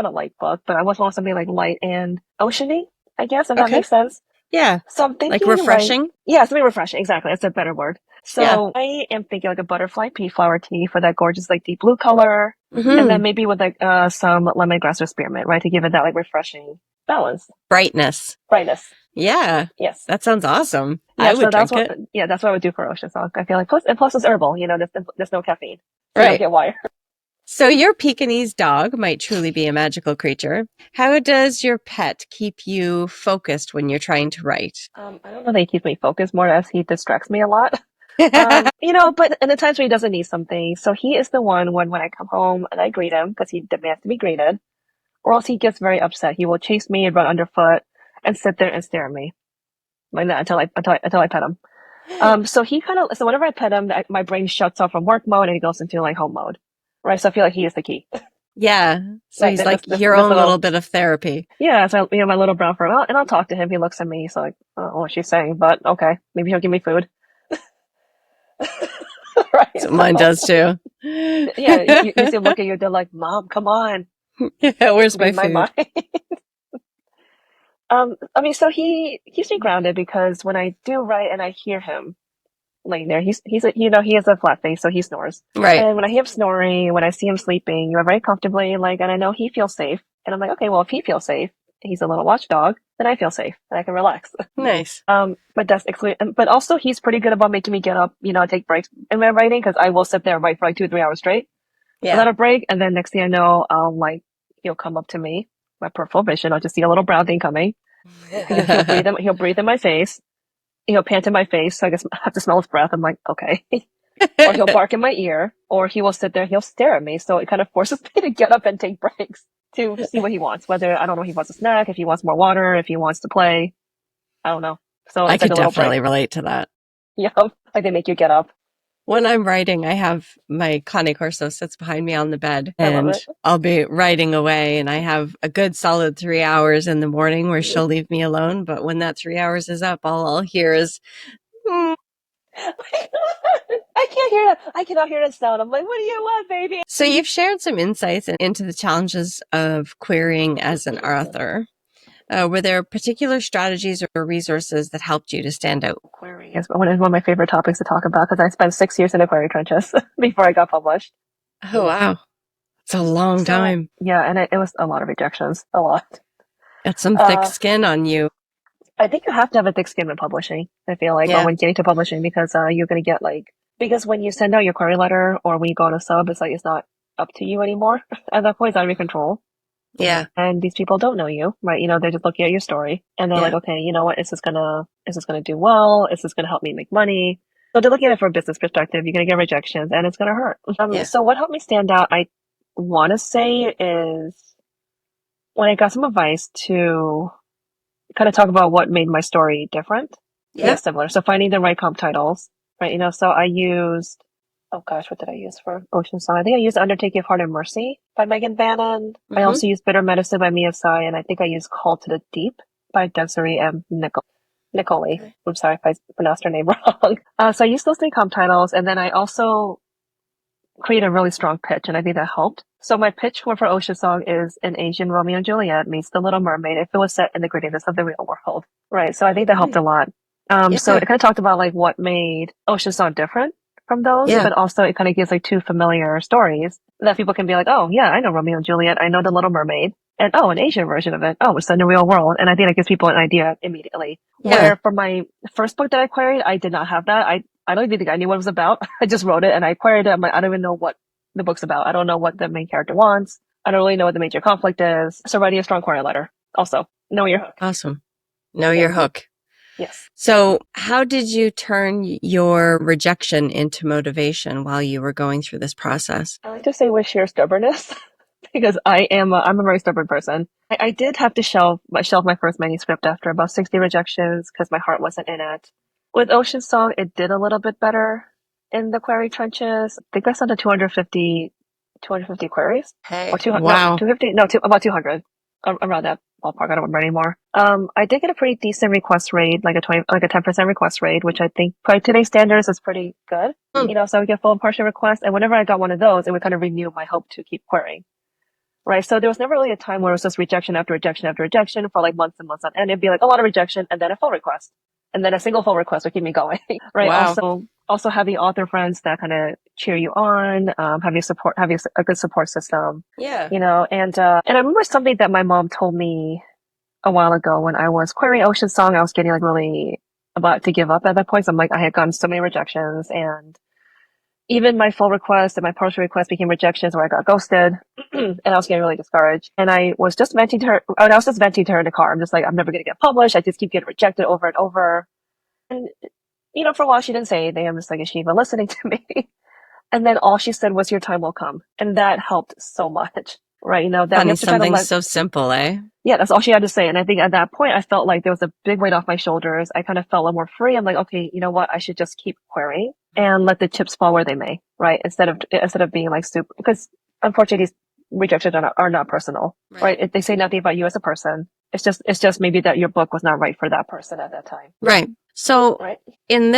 a light book, but I would want something like light and oceany, I guess, if that Okay. makes sense. Yeah. So I'm Like thinking like, refreshing? yeah, something refreshing. Exactly. That's a better word. Yeah. So I am thinking like a butterfly pea flower tea for that gorgeous like deep blue color. And Hmm. then maybe with like some lemongrass or spearmint, right? To give it that like refreshing balance. Brightness. Brightness. Yeah. Yes. That sounds awesome. Yeah, I so would drink it. that's what I would do for Oceansong. I feel like plus it's herbal, there's no caffeine. So you don't Right. get wired. So your Pekingese dog might truly be a magical creature. How does your pet keep you focused when you're trying to write? I don't know that he keeps me focused more as he distracts me a lot. But in the times where he doesn't need something, so he is the one when I come home and I greet him because he demands to be greeted, or else he gets very upset. He will chase me and run underfoot and sit there and stare at me like that until I pet him. So whenever I pet him, my brain shuts off from work mode and he goes into like home mode, right? So I feel like he is the key, Yeah. So right? he's like your This own little little bit of therapy. Yeah, so my little brown fur, and I'll talk to him. He looks at me, so like, I don't know what she's saying, but okay, maybe he'll give me food, right? So mine does too. Yeah, you see him look at you, they're like, "Mom, come on, Where's my read my food? mind." I mean, so he keeps me grounded because when I do write and I hear him laying there, he has a flat face, so he snores. Right. And when I hear him snoring, when I see him sleeping, very comfortably, like, and I know he feels safe, and I'm like, okay, well, if he feels safe, he's a little watchdog, then I feel safe and I can relax. Nice. But that's excellent. But also, he's pretty good about making me get up, take breaks in my writing because I will sit there and write for like 2 or 3 hours straight Yeah. without a break. And then next thing I know, he'll come up to me, my peripheral vision. I'll just see a little brown thing coming. He'll breathe in my face. He'll pant in my face. So I guess I have to smell his breath. I'm like, okay. Or he'll bark in my ear, or he will sit there. He'll stare at me. So it kind of forces me to get up and take breaks to see what he wants. Whether I don't know if he wants a snack, if he wants more water, if he wants to play. I don't know. So I it's like could a little break. definitely relate to that. Yeah, like they make you get up. When I'm writing, I have my Cane Corso sits behind me on the bed I love and it. I'll be writing away and I have a good solid 3 hours in the morning where she'll leave me alone. But when that 3 hours is up, all I'll hear is, "Mm." I can't hear that. I cannot hear that sound. I'm like, what do you want, baby? So you've shared some insights into the challenges of querying as an author. Were there particular strategies or resources that helped you to stand out? Query is one of my favorite topics to talk about because I spent 6 years in the query trenches before I got published. Oh, wow. It's a long time. Yeah, and it was a lot of rejections. A lot. Got some thick skin on you. I think you have to have a thick skin when publishing. I feel like, or Yeah. when getting to publishing, because you're going to get because when you send out your query letter or when you go on a sub, it's like it's not up to you anymore. At that point, it's out of your control. Yeah. And these people don't know you, right? They're just looking at your story and they're like, okay, you know what? Is this gonna do well? Is this gonna help me make money? So they're looking at it from a business perspective. You're gonna get rejections and it's gonna hurt. So what helped me stand out, I want to say, is when I got some advice to kind of talk about what made my story different, yet similar. So finding the right comp titles, right? So I used, oh gosh, what did I use for Oceansong? I think I used Undertaking of Heart and Mercy by Megan Bannon. I also used Bitter Medicine by Mia Sai, and I think I used Call to the Deep by Desiree M. Nicole. I'm sorry if I pronounced her name wrong. So I used those three comp titles, and then I also created a really strong pitch, and I think that helped. So my pitch for Oceansong is an Asian Romeo and Juliet meets The Little Mermaid if it was set in the grittiness of the real world. Right. So I think that helped a lot. So it kind of talked about like what made Oceansong different from those, but also it kind of gives like two familiar stories that people can be like, oh yeah, I know Romeo and Juliet. I know The Little Mermaid. And oh, an Asian version of it. Oh, it's in the real world. And I think that gives people an idea immediately. Yeah. Where for my first book that I queried, I did not have that. I don't even think I knew what it was about. I just wrote it and I queried it. I'm like, I don't even know what the book's about. I don't know what the main character wants. I don't really know what the major conflict is. So writing a strong query letter. Also, know your hook. Awesome. Know Yeah. your hook. Yes. So, how did you turn your rejection into motivation while you were going through this process? I like to say with sheer stubbornness because I'm a very stubborn person. I did have to shelve my first manuscript after about 60 rejections because my heart wasn't in it. With Oceansong, it did a little bit better in the query trenches. I think I sent a 250 queries or Hey, 200, no, wow. 250, no, about 200 around that ballpark. I don't remember anymore. I did get a pretty decent request rate, like a 10% request rate, which I think by today's standards is pretty good. Hmm. So I would get full and partial requests. And whenever I got one of those, it would kind of renew my hope to keep querying. Right. So there was never really a time where it was just rejection after rejection after rejection for like months and months on end. It'd be like a lot of rejection and then a full request. And then a single full request would keep me going. Right. Wow. Also having author friends that kind of cheer you on, having a good support system, Yeah. and I remember something that my mom told me a while ago when I was querying Oceansong. I was getting like really about to give up at that point. So I'm like, I had gotten so many rejections and even my full request and my partial request became rejections where I got ghosted and I was getting really discouraged. And I was just venting to her. I was just venting to her in the car. I'm just like, I'm never going to get published. I just keep getting rejected over and over. And, for a while she didn't say anything. I'm just like, is she even listening to me? And then all she said was, your time will come. And that helped so much, right? That we Funny, have to try to something let, so simple, eh? yeah, that's all she had to say. And I think at that point, I felt like there was a big weight off my shoulders. I kind of felt a little more free. I'm like, okay, you know what? I should just keep querying and let the chips fall where they may, right? Instead of being like super, because unfortunately these rejections are not personal, right? They say nothing about you as a person. It's just maybe that your book was not right for that person at that time. Right. So Right.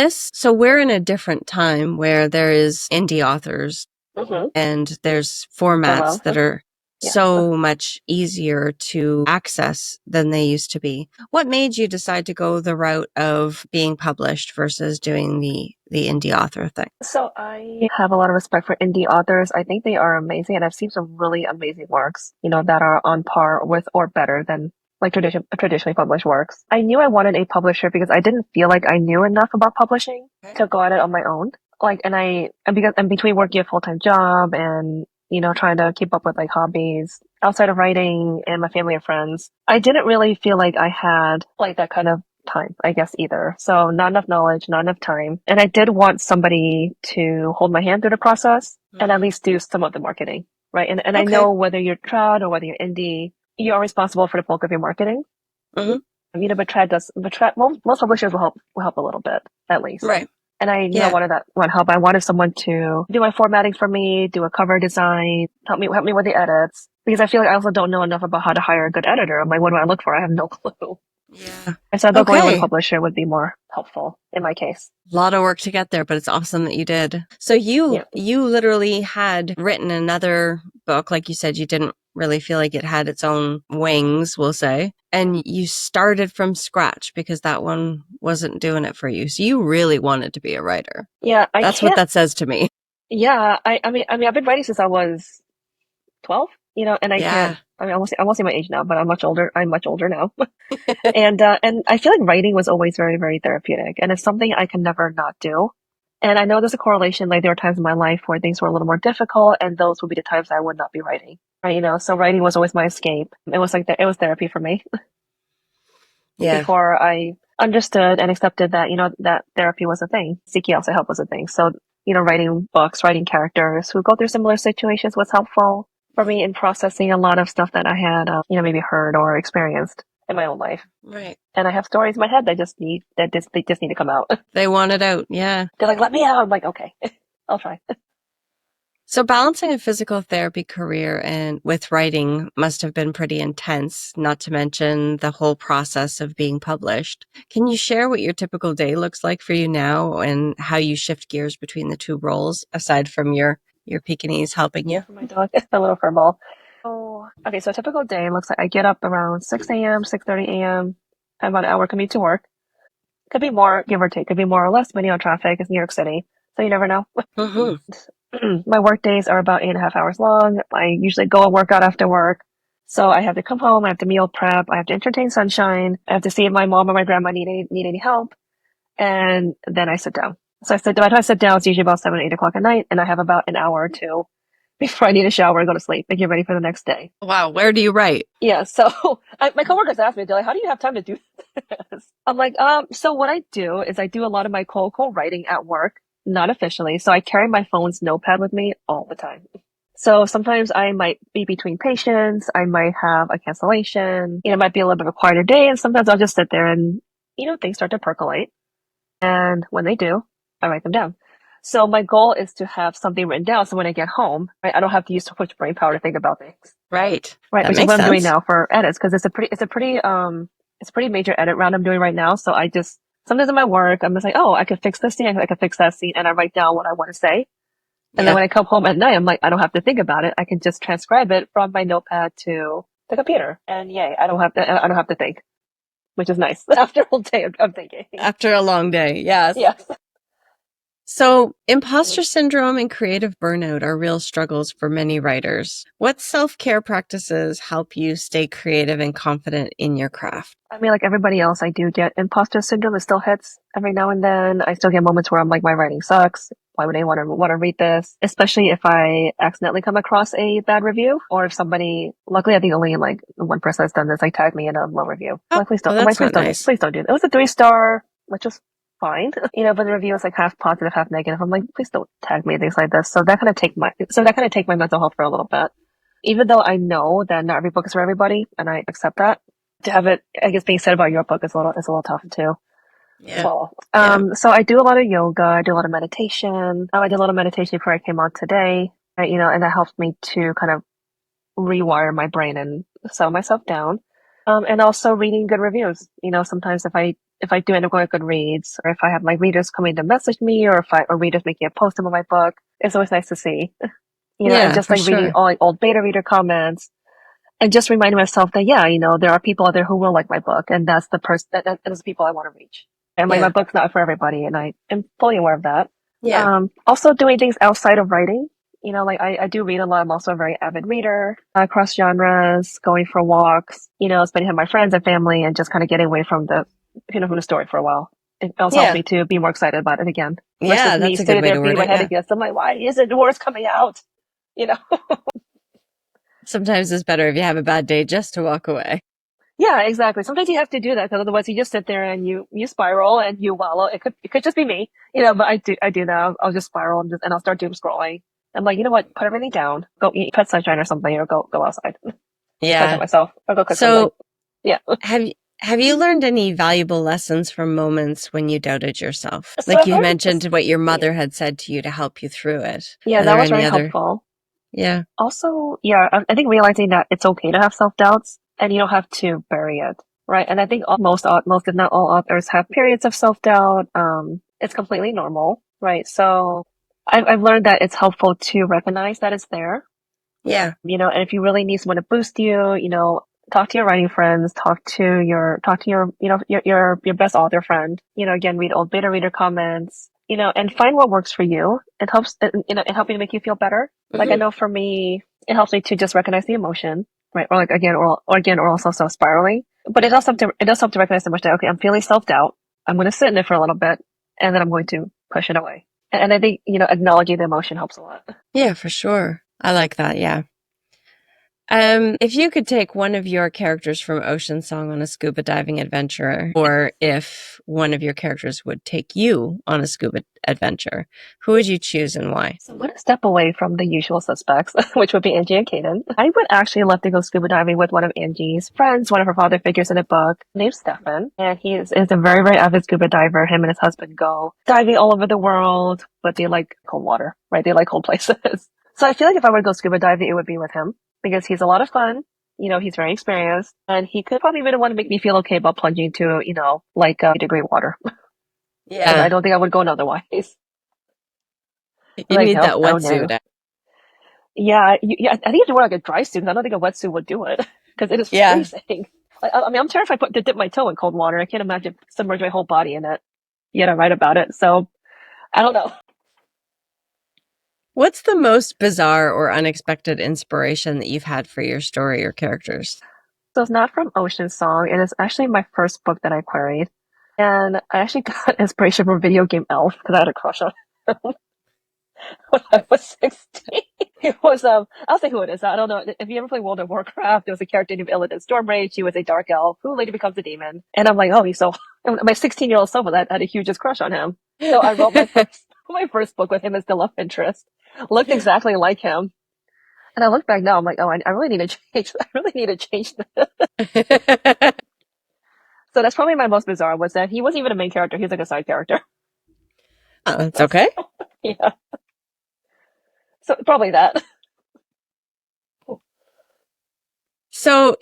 so we're in a different time where there is indie authors Mm-hmm. and there's Oh, formats well. that are Yes. so much easier to access than they used to be. What made you decide to go the route of being published versus doing the indie author thing? So I have a lot of respect for indie authors. I think they are amazing, and I've seen some really amazing works, that are on par with or better than like traditionally published works. I knew I wanted a publisher because I didn't feel like I knew enough about publishing to go at it on my own. Like, and because I'm between working a full-time job and trying to keep up with like hobbies outside of writing and my family and friends, I didn't really feel like I had like that kind of time, I guess, either. So not enough knowledge, not enough time. And I did want somebody to hold my hand through the process and at least do some of the marketing, right? And I know whether you're trad or whether you're indie, you are responsible for the bulk of your marketing. Mm-hmm. Most publishers will help a little bit, at least. Right. And I knew I wanted help. I wanted someone to do my formatting for me, do a cover design, help me with the edits. Because I feel like I also don't know enough about how to hire a good editor. I'm like, what do I look for? I have no clue. Yeah. And so I thought going with a publisher would be more helpful in my case. A lot of work to get there, but it's awesome that you did. So you literally had written another book, like you said, you didn't really feel like it had its own wings, we'll say, and you started from scratch because that one wasn't doing it for you. So you really wanted to be a writer. Yeah, that's what that says to me. Yeah, I mean, I've been writing since I was 12, and I can't. I mean, I won't say my age now, but I'm much older. I'm much older now, and I feel like writing was always very, very therapeutic, and it's something I can never not do. And I know there's a correlation. Like there were times in my life where things were a little more difficult, and those would be the times I would not be writing. Right, so writing was always my escape. It was like it was therapy for me. Yeah. Before I understood and accepted that that therapy was a thing, seeking outside help was a thing. So writing books, writing characters who go through similar situations was helpful for me in processing a lot of stuff that I had, maybe heard or experienced in my own life. Right. And I have stories in my head that they just need to come out. They want it out. Yeah. They're like, let me out. I'm like, okay, I'll try. So balancing a physical therapy career and with writing must have been pretty intense, not to mention the whole process of being published. Can you share what your typical day looks like for you now and how you shift gears between the two roles, aside from your Pekingese helping you? My dog, a little furball. Oh, okay. So a typical day looks like I get up around 6 a.m., 6:30 a.m. I have about an hour commute to work. Could be more, give or take. Could be more or less, depending on traffic. It's New York City, so you never know. My work days are about 8.5 hours long. I usually go and work out after work. So I have to come home. I have to meal prep. I have to entertain Sunshine. I have to see if my mom or my grandma need any help. And then I sit down. So by the time I sit down, it's usually about 7, 8 o'clock at night, and I have about an hour or two before I need a shower and go to sleep and get ready for the next day. Wow. Where do you write? Yeah, so my coworkers ask me, they're like, "How do you have time to do this?" I'm like, so what I do is I do a lot of my cold writing at work, not officially. So I carry my phone's notepad with me all the time. So sometimes I might be between patients, I might have a cancellation, it might be a little bit of a quieter day, and sometimes I'll just sit there and, things start to percolate. And when they do, I write them down. So my goal is to have something written down so when I get home, right, I don't have to use so much brain power to think about things. Right. Right, That which is makes what I'm doing sense. now for edits because it's a pretty major edit round I'm doing right now. So I just sometimes in my work I'm just like, oh, I could fix this scene, I could fix that scene, and I write down what I want to say. And then Yeah. when I come home at night, I'm like, I don't have to think about it. I can just transcribe it from my notepad to the computer, and yay, I don't have to think, which is nice after a whole day of thinking. After a long day. Yes. Yes. So, imposter syndrome and creative burnout are real struggles for many writers. What self-care practices help you stay creative and confident in your craft? I mean, like everybody else, I do get imposter syndrome. It still hits every now and then. I still get moments where I'm like, my writing sucks. Why would anyone want to read this? Especially if I accidentally come across a bad review, or if somebody. Luckily, I think only like one person has done this. Like, tagged me in a low review. I'm Oh, like, please well, don't. I'm like, that's not nice. please don't do that. It was a 3-star, which was fine, but the review was like half positive, half negative. I'm like, please don't tag me things like this. So that kind of take my mental health for a little bit. Even though I know that not every book is for everybody, and I accept that, to have it, I guess, being said about your book is a little tough too. Yeah. Well, Yeah. so I do a lot of yoga, I do a lot of meditation. I did a lot of meditation before I came on today, right, and that helps me to kind of rewire my brain and settle myself down. And also reading good reviews. Sometimes if I do end up going to Goodreads, or if I have like readers coming to message me, or readers making a post about my book, it's always nice to see. And Yeah, just for like reading sure. all like old beta reader comments, and just reminding myself that yeah, there are people out there who will like my book, and that's the person that's the people I want to reach. And like my Yeah. book's not for everybody, and I am fully aware of that. Yeah. Also doing things outside of writing. Like I do read a lot. I'm also a very avid reader, across genres, going for walks, spending time with my friends and family, and just kind of getting away from the story for a while. It also helps Yeah. me to be more excited about it again, versus Yeah, me that's a good sitting way there to beating word my it. head Yeah. against. I'm like, why isn't words coming out? You know. Sometimes it's better if you have a bad day just to walk away. Yeah, exactly. Sometimes you have to do that because otherwise you just sit there and you spiral and you wallow. It could just be me, but I do that. I'll just spiral and I'll start doom scrolling. I'm like, you know what? Put everything down. Go eat pet sunshine or something, or go outside. Sunshine Yeah. myself, or go cook something. So, Yeah. have you have you learned any valuable lessons from moments when you doubted yourself? So Like I've you learned. mentioned what your Yeah, mother had said to you to help you through it. yeah, Are that there was any very other? helpful. Yeah. Also, yeah, I think realizing that it's okay to have self doubts and you don't have to bury it, right? And I think most if not all authors have periods of self doubt. It's completely normal, right? So I've learned that it's helpful to recognize that it's there, Yeah. and if you really need someone to boost you, talk to your writing friends, talk to your your best author friend. Again, read old beta reader comments, and find what works for you. It helps, it helping to make you feel better. Like I Hmm. know for me, it helps me to just recognize the emotion, right? Or like again, or also self spiraling. But it does help to recognize the emotion that, okay, I'm feeling self doubt. I'm going to sit in it for a little bit, and then I'm going to push it away. And I think acknowledging the emotion helps a lot. Yeah, for sure. I like that. Yeah. If you could take one of your characters from Oceansong on a scuba diving adventure, or if one of your characters would take you on a scuba adventure, who would you choose and why? So I'm going to step away from the usual suspects, which would be Angie and Kaden. I would actually love to go scuba diving with one of Angie's friends, one of her father figures in a book, named Stefan. And he is a very, very avid scuba diver. Him and his husband go diving all over the world, but they like cold water, right? They like cold places. So I feel like if I were to go scuba diving, it would be with him because he's a lot of fun. He's very experienced, and he could probably even want to make me feel okay about plunging to, like degree water. Because I Yeah, don't think I would go otherwise. you Like, need no, that oh no. wetsuit. Yeah, I think you have to wear like a dry suit. 'Cause I don't think a wetsuit would do it because it is Yeah. freezing. I mean, I'm terrified to dip my toe in cold water. I can't imagine submerge my whole body in it. Yet I write about it, so I don't know. What's the most bizarre or unexpected inspiration that you've had for your story or characters? So it's not from Oceansong. It is actually my first book that I queried, and I actually got inspiration from video game Elf because I had a crush on it when I was 16. It was I'll say who it is. I don't know if you ever play World of Warcraft. There was a character named Illidan Stormrage. She was a dark elf who later becomes a demon. And I'm like, oh, he's so. And my 16-year-old self had a huge crush on him. So I wrote my first book with him as the love interest. Looked exactly like him. And I look back now, I'm like, oh, I really need to change. I really need to change this. So that's probably my most bizarre was that he wasn't even a main character. He was like a side character. Oh, it's okay. Yeah. So probably that. So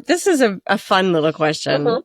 this is a fun little question. Mhm.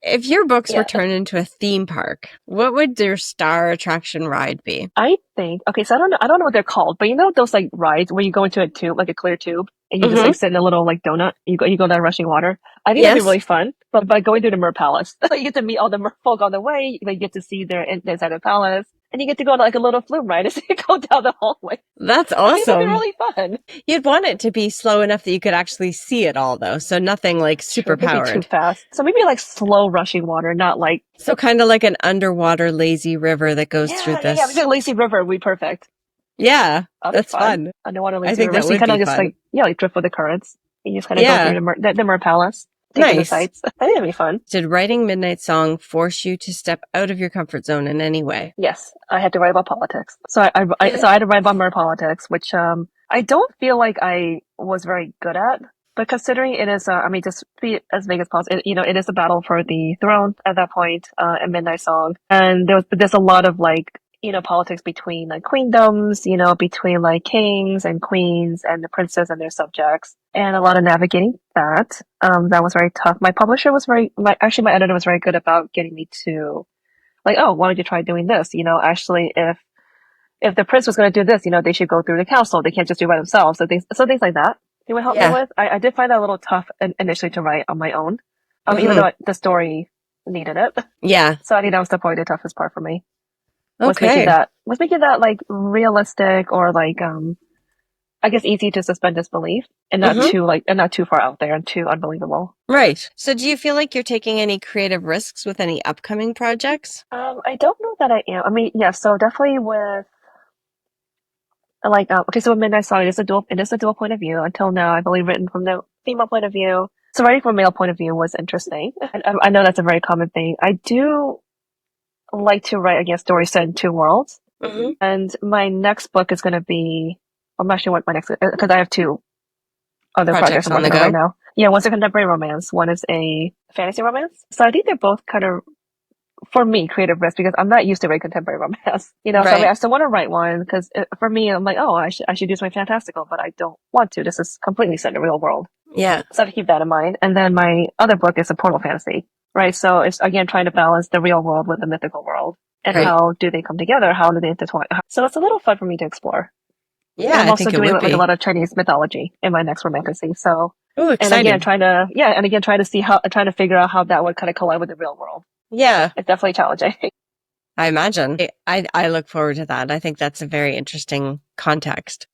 If your books were Yeah. turned into a theme park, what would their star attraction ride be? I think okay, so I don't know what they're called, but you know those like rides where you go into a tube, like a clear tube, and you just Mm-hmm. like sit in a little like donut. You go down rushing water. I think that'd be Yes, really fun. But by going through the Mer Palace, like, you get to meet all the Mer folk on the way. You get to see inside the palace, and you get to go on like a little flume ride as you go down the hallway. that's I think that'd be awesome. really fun. You'd want it to be slow enough that you could actually see it all, though. So nothing like super True, maybe too powered. fast. So maybe like slow rushing water, not like So kind of like an underwater lazy river that goes through yeah. Maybe this. a lazy river would be perfect. Yeah, That'd be that's fun. fun. Underwater I lazy think river. that So you would kind be of just fun. like like drift with the currents. You just kind of go Yeah, through the Mer Palace, take in the nice. sights. I think that'd be fun. Did writing Midnight Song force you to step out of your comfort zone in any way? Yes, I had to write about politics. So I had to write about mer politics, which I don't feel like I was very good at. But considering it is, I mean, just be as vague as possible. It is a battle for the throne at that point, in Midnight Song, and there's a lot of like politics between like queendoms, between like kings and queens and the princes and their subjects, and a lot of navigating that. That was very tough. My publisher was my editor was very good about getting me to like, oh, why don't you try doing this? Actually, if the prince was going to do this, they should go through the council. They can't just do it by themselves. So things like that. They would help me Yeah. with. I did find that a little tough initially to write on my own. Even Hmm. though the story needed it. Yeah. So I think that was probably the toughest part for me Okay. was making that like realistic or like I guess easy to suspend disbelief and Hmm. not too far out there and too unbelievable. Right. So do you feel like you're taking any creative risks with any upcoming projects? I don't know that I am. I mean, yeah, so definitely with like okay, so with Midnight Song, it is a dual point of view. Until now, I've only written from the female point of view. So writing from a male point of view was interesting. And I know that's a very common thing. I do like to write against stories set in two worlds. Hmm. And my next book is going to be. I'm not sure what my next because I have two other projects Projects I'm on the working on right go? now. Yeah, one's a contemporary romance. One is a fantasy romance. So I think they're both kind of for me, creative risk because I'm not used to writing contemporary romance. So I mean, Right. I still want to write one because for me, I'm like, oh, I should do something fantastical, but I don't want to. This is completely set in the real world. Yeah. So I have to keep that in mind. And then my other book is a portal fantasy, right? So it's again trying to balance the real world with the mythical world. And Right. how do they come together? How do they intertwine? So it's a little fun for me to explore. Yeah, And I'm I also think it doing would like a be. lot of Chinese mythology in my next romantasy. So, Oh, and again, exciting. trying to see trying to figure out how that would kind of collide with the real world. Yeah, It's definitely challenging. I imagine. I look forward to that. I think that's a very interesting context.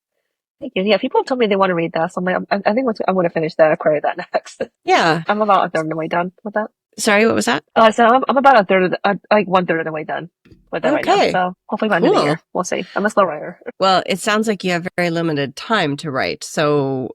Thank you. Yeah, people have told me they want to read that. So I think I'm going to finish that, query that next. Yeah. I'm about a third of the way done with that. Sorry, what was that? So I'm about a third of like one third of the way done with that right now. Okay. So hopefully by the end of the Cool. year, we'll see. I'm a slow writer. Well, it sounds like you have very limited time to write, so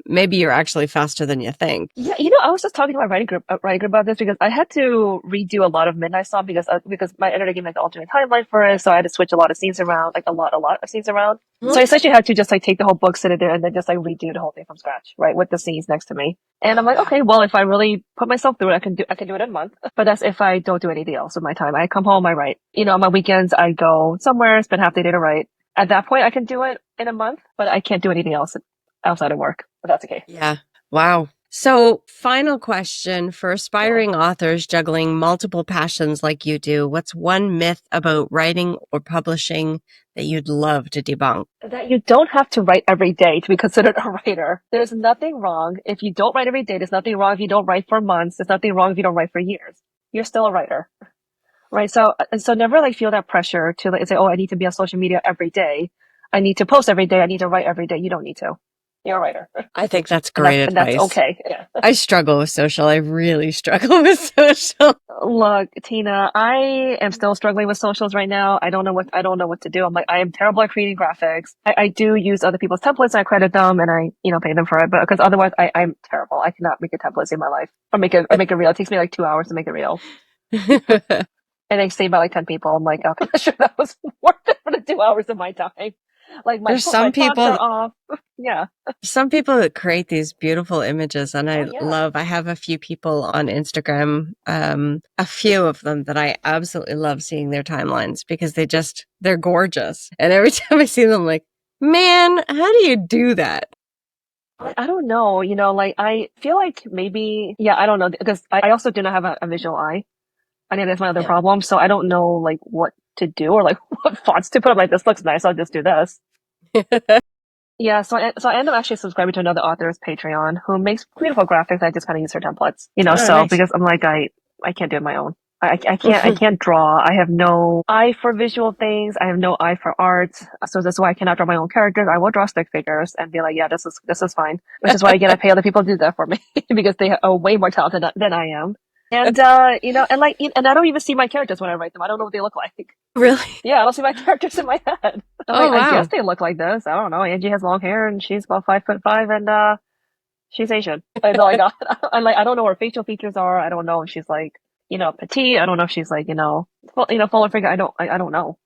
maybe you're actually faster than you think. Yeah, I was just talking to my writing group about this because I had to redo a lot of Midnight Song because my editor gave me like the alternate timeline for it, so I had to switch a lot of scenes around, like a lot of scenes around. Mhm. So I essentially had to just like take the whole book, sit it there, and then just like redo the whole thing from scratch, right, with the scenes next to me. And I'm like, okay, well, if I really put myself through it, I can do it in a month. But that's if I don't do anything else with my time. I come home, I write. On my weekends, I go somewhere, spend half the day to write. At that point, I can do it in a month, but I can't do anything else outside of work. But that's okay. Yeah. Wow. So, final question for aspiring authors juggling multiple passions like you do. What's one myth about writing or publishing that you'd love to debunk? That you don't have to write every day to be considered a writer. There's nothing wrong if you don't write every day. There's nothing wrong if you don't write for months. There's nothing wrong if you don't write for years. You're still a writer, right? So never like feel that pressure to like say, oh, I need to be on social media every day. I need to post every day. I need to write every day. You don't need to. You're a writer, I think that's and great that's advice. okay. Yeah. I struggle with social. I really struggle with social. Look, Tina, I am still struggling with socials right now. I don't know what to do. I'm like, I am terrible at creating graphics. I do use other people's templates. And I credit them and I, pay them for it. But because otherwise I'm terrible. I cannot make a template in my life or make a reel. It takes me like 2 hours to make a reel. And they saved by like 10 people. I'm like, okay, I'm not sure that was worth it for the 2 hours of my time. Like There's my some fonts are people off. Yeah. that create these beautiful images, and Oh yeah. I have a few people on Instagram, a few of them that I absolutely love seeing their timelines because they're gorgeous. And every time I see them, I'm like, man, how do you do that? I don't know. Like I feel like maybe, yeah, I don't know because I also do not have a visual eye. I think that's my other Yeah. problem. So I don't know like what to do or like what fonts to put. I'm like, this looks nice. I'll just do this. Yeah, so I end up actually subscribing to another author's Patreon who makes beautiful graphics. I just kind of use her templates, Oh, so nice. because I'm like, I can't do it my own. I can't draw. I have no eye for visual things. I have no eye for art. So that's why I cannot draw my own characters. I will draw stick figures and be like, yeah, this is fine. Which is why again, I pay other people to do that for me because they are way more talented than I am. And, and I don't even see my characters when I write them. I don't know what they look like. Really? Yeah, I don't see my characters in my head. I'm Oh, like, I guess wow. they look like this. I don't know. Angie has long hair and she's about 5'5" and she's Asian. That's all I got. I'm like, I don't know what her facial features are. I don't know if she's like, petite. I don't know if she's like, fuller figure. I don't know.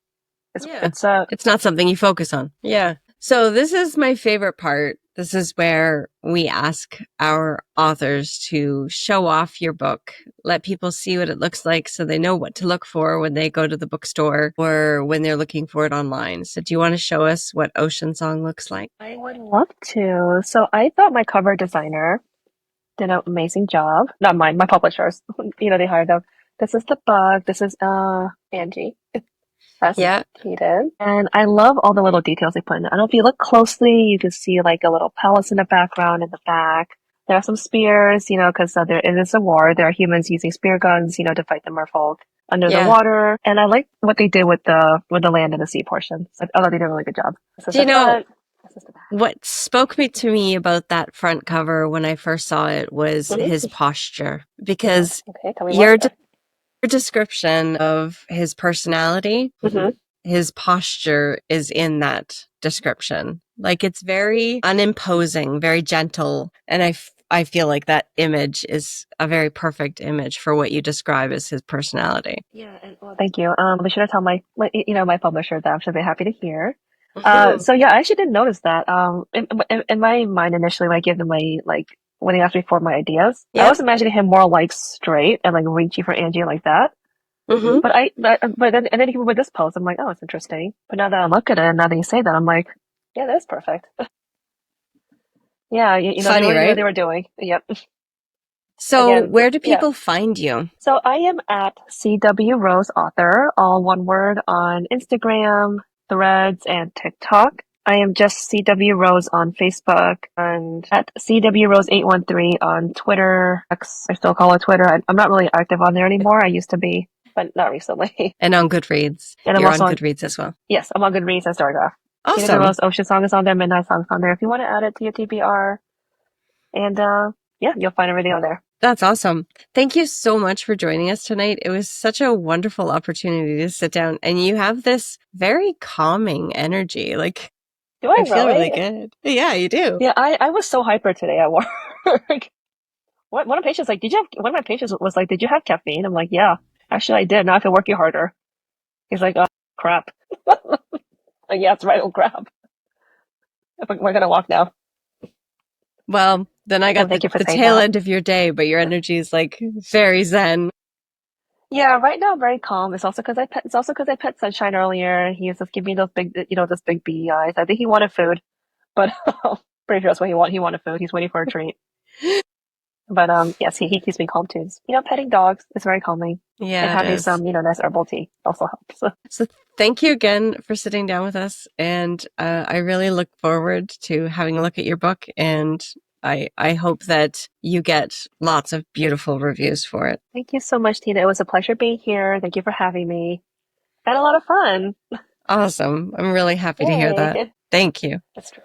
Yeah. It's It's not something you focus on. Yeah. So this is my favorite part. This is where we ask our authors to show off your book, let people see what it looks like so they know what to look for when they go to the bookstore or when they're looking for it online. So do you want to show us what Oceansong looks like? I would love to. So I thought my cover designer did an amazing job. Not mine, my publishers. They hired them. This is the book. This is Angie. That's Yeah. Keaton. And I love all the little details they put in. I don't know if you look closely, you can see like a little palace in the background in the back. There are some spears, because it is a war. There are humans using spear guns, to fight the merfolk under the Yeah. water. And I like what they did with the land and the sea portion. So I thought they did a really good job. This is Do you the know front. This is the back. what spoke me to me about that front cover when I first saw it was his Mm-hmm. posture Oh, because okay. Tell me your more. description of his personality, Mm-hmm. his posture is in that description. Like it's very unimposing, very gentle. And I feel like that image is a very perfect image for what you describe as his personality. Yeah, and well, thank you. Be sure to tell my publisher that I'm sure they're happy to hear. Mhm. So yeah, I actually didn't notice that. In my mind initially, when I gave them when they asked me for my ideas, I Yeah. was imagining him more like straight and like reachy for Angie like that. Hmm. But then he came up with this post. I'm like, oh, it's interesting. But now that I look at it, and now that you say that, I'm like, yeah, that's perfect. Yeah, they Funny, really knew what right? they were doing. Yep. So Again, where do yeah. people find you? So I am at CW Rose Author, all one word, on Instagram, Threads, and TikTok. I am just CW Rose on Facebook and at CW Rose 813 on Twitter. X, I still call it Twitter. I'm not really active on there anymore. I used to be, but not recently. And on Goodreads. And I'm You're on also on, Goodreads as well. yes, I'm on Goodreads and Storygraph. CW Awesome. Rose, Oceansong is on there, Midnight Song is on there. If you want to add it to your TBR, and yeah, you'll find everything on there. That's awesome. Thank you so much for joining us tonight. It was such a wonderful opportunity to sit down, and you have this very calming energy. Like, Do I I feel really really? good. Yeah, you do. Yeah, I was so hyper today at work. One of my patients like, one of my patients was like, did you have caffeine? I'm like, yeah, actually I did. Now I feel working harder. He's like, oh, crap. Like, yeah, it's right. Oh, crap. We're gonna walk now. Well, then I Well, got thank you for the saying tail that. end of your day, but your energy is like very zen. Yeah, right now I'm very calm. It's also because I pet Sunshine earlier. He was just giving me those big beady eyes. I think he wanted food, but pretty sure that's what he wanted. He wanted food. He's waiting for a treat. But yes, he keeps me calm too. Petting dogs is very calming, and Yeah, it having is. some nice herbal tea also helps. So thank you again for sitting down with us. And I really look forward to having a look at your book. And I hope that you get lots of beautiful reviews for it. Thank you so much, Tina. It was a pleasure being here. Thank you for having me. Had a lot of fun. Awesome. I'm really happy to hear that. Yay. Thank you. That's true.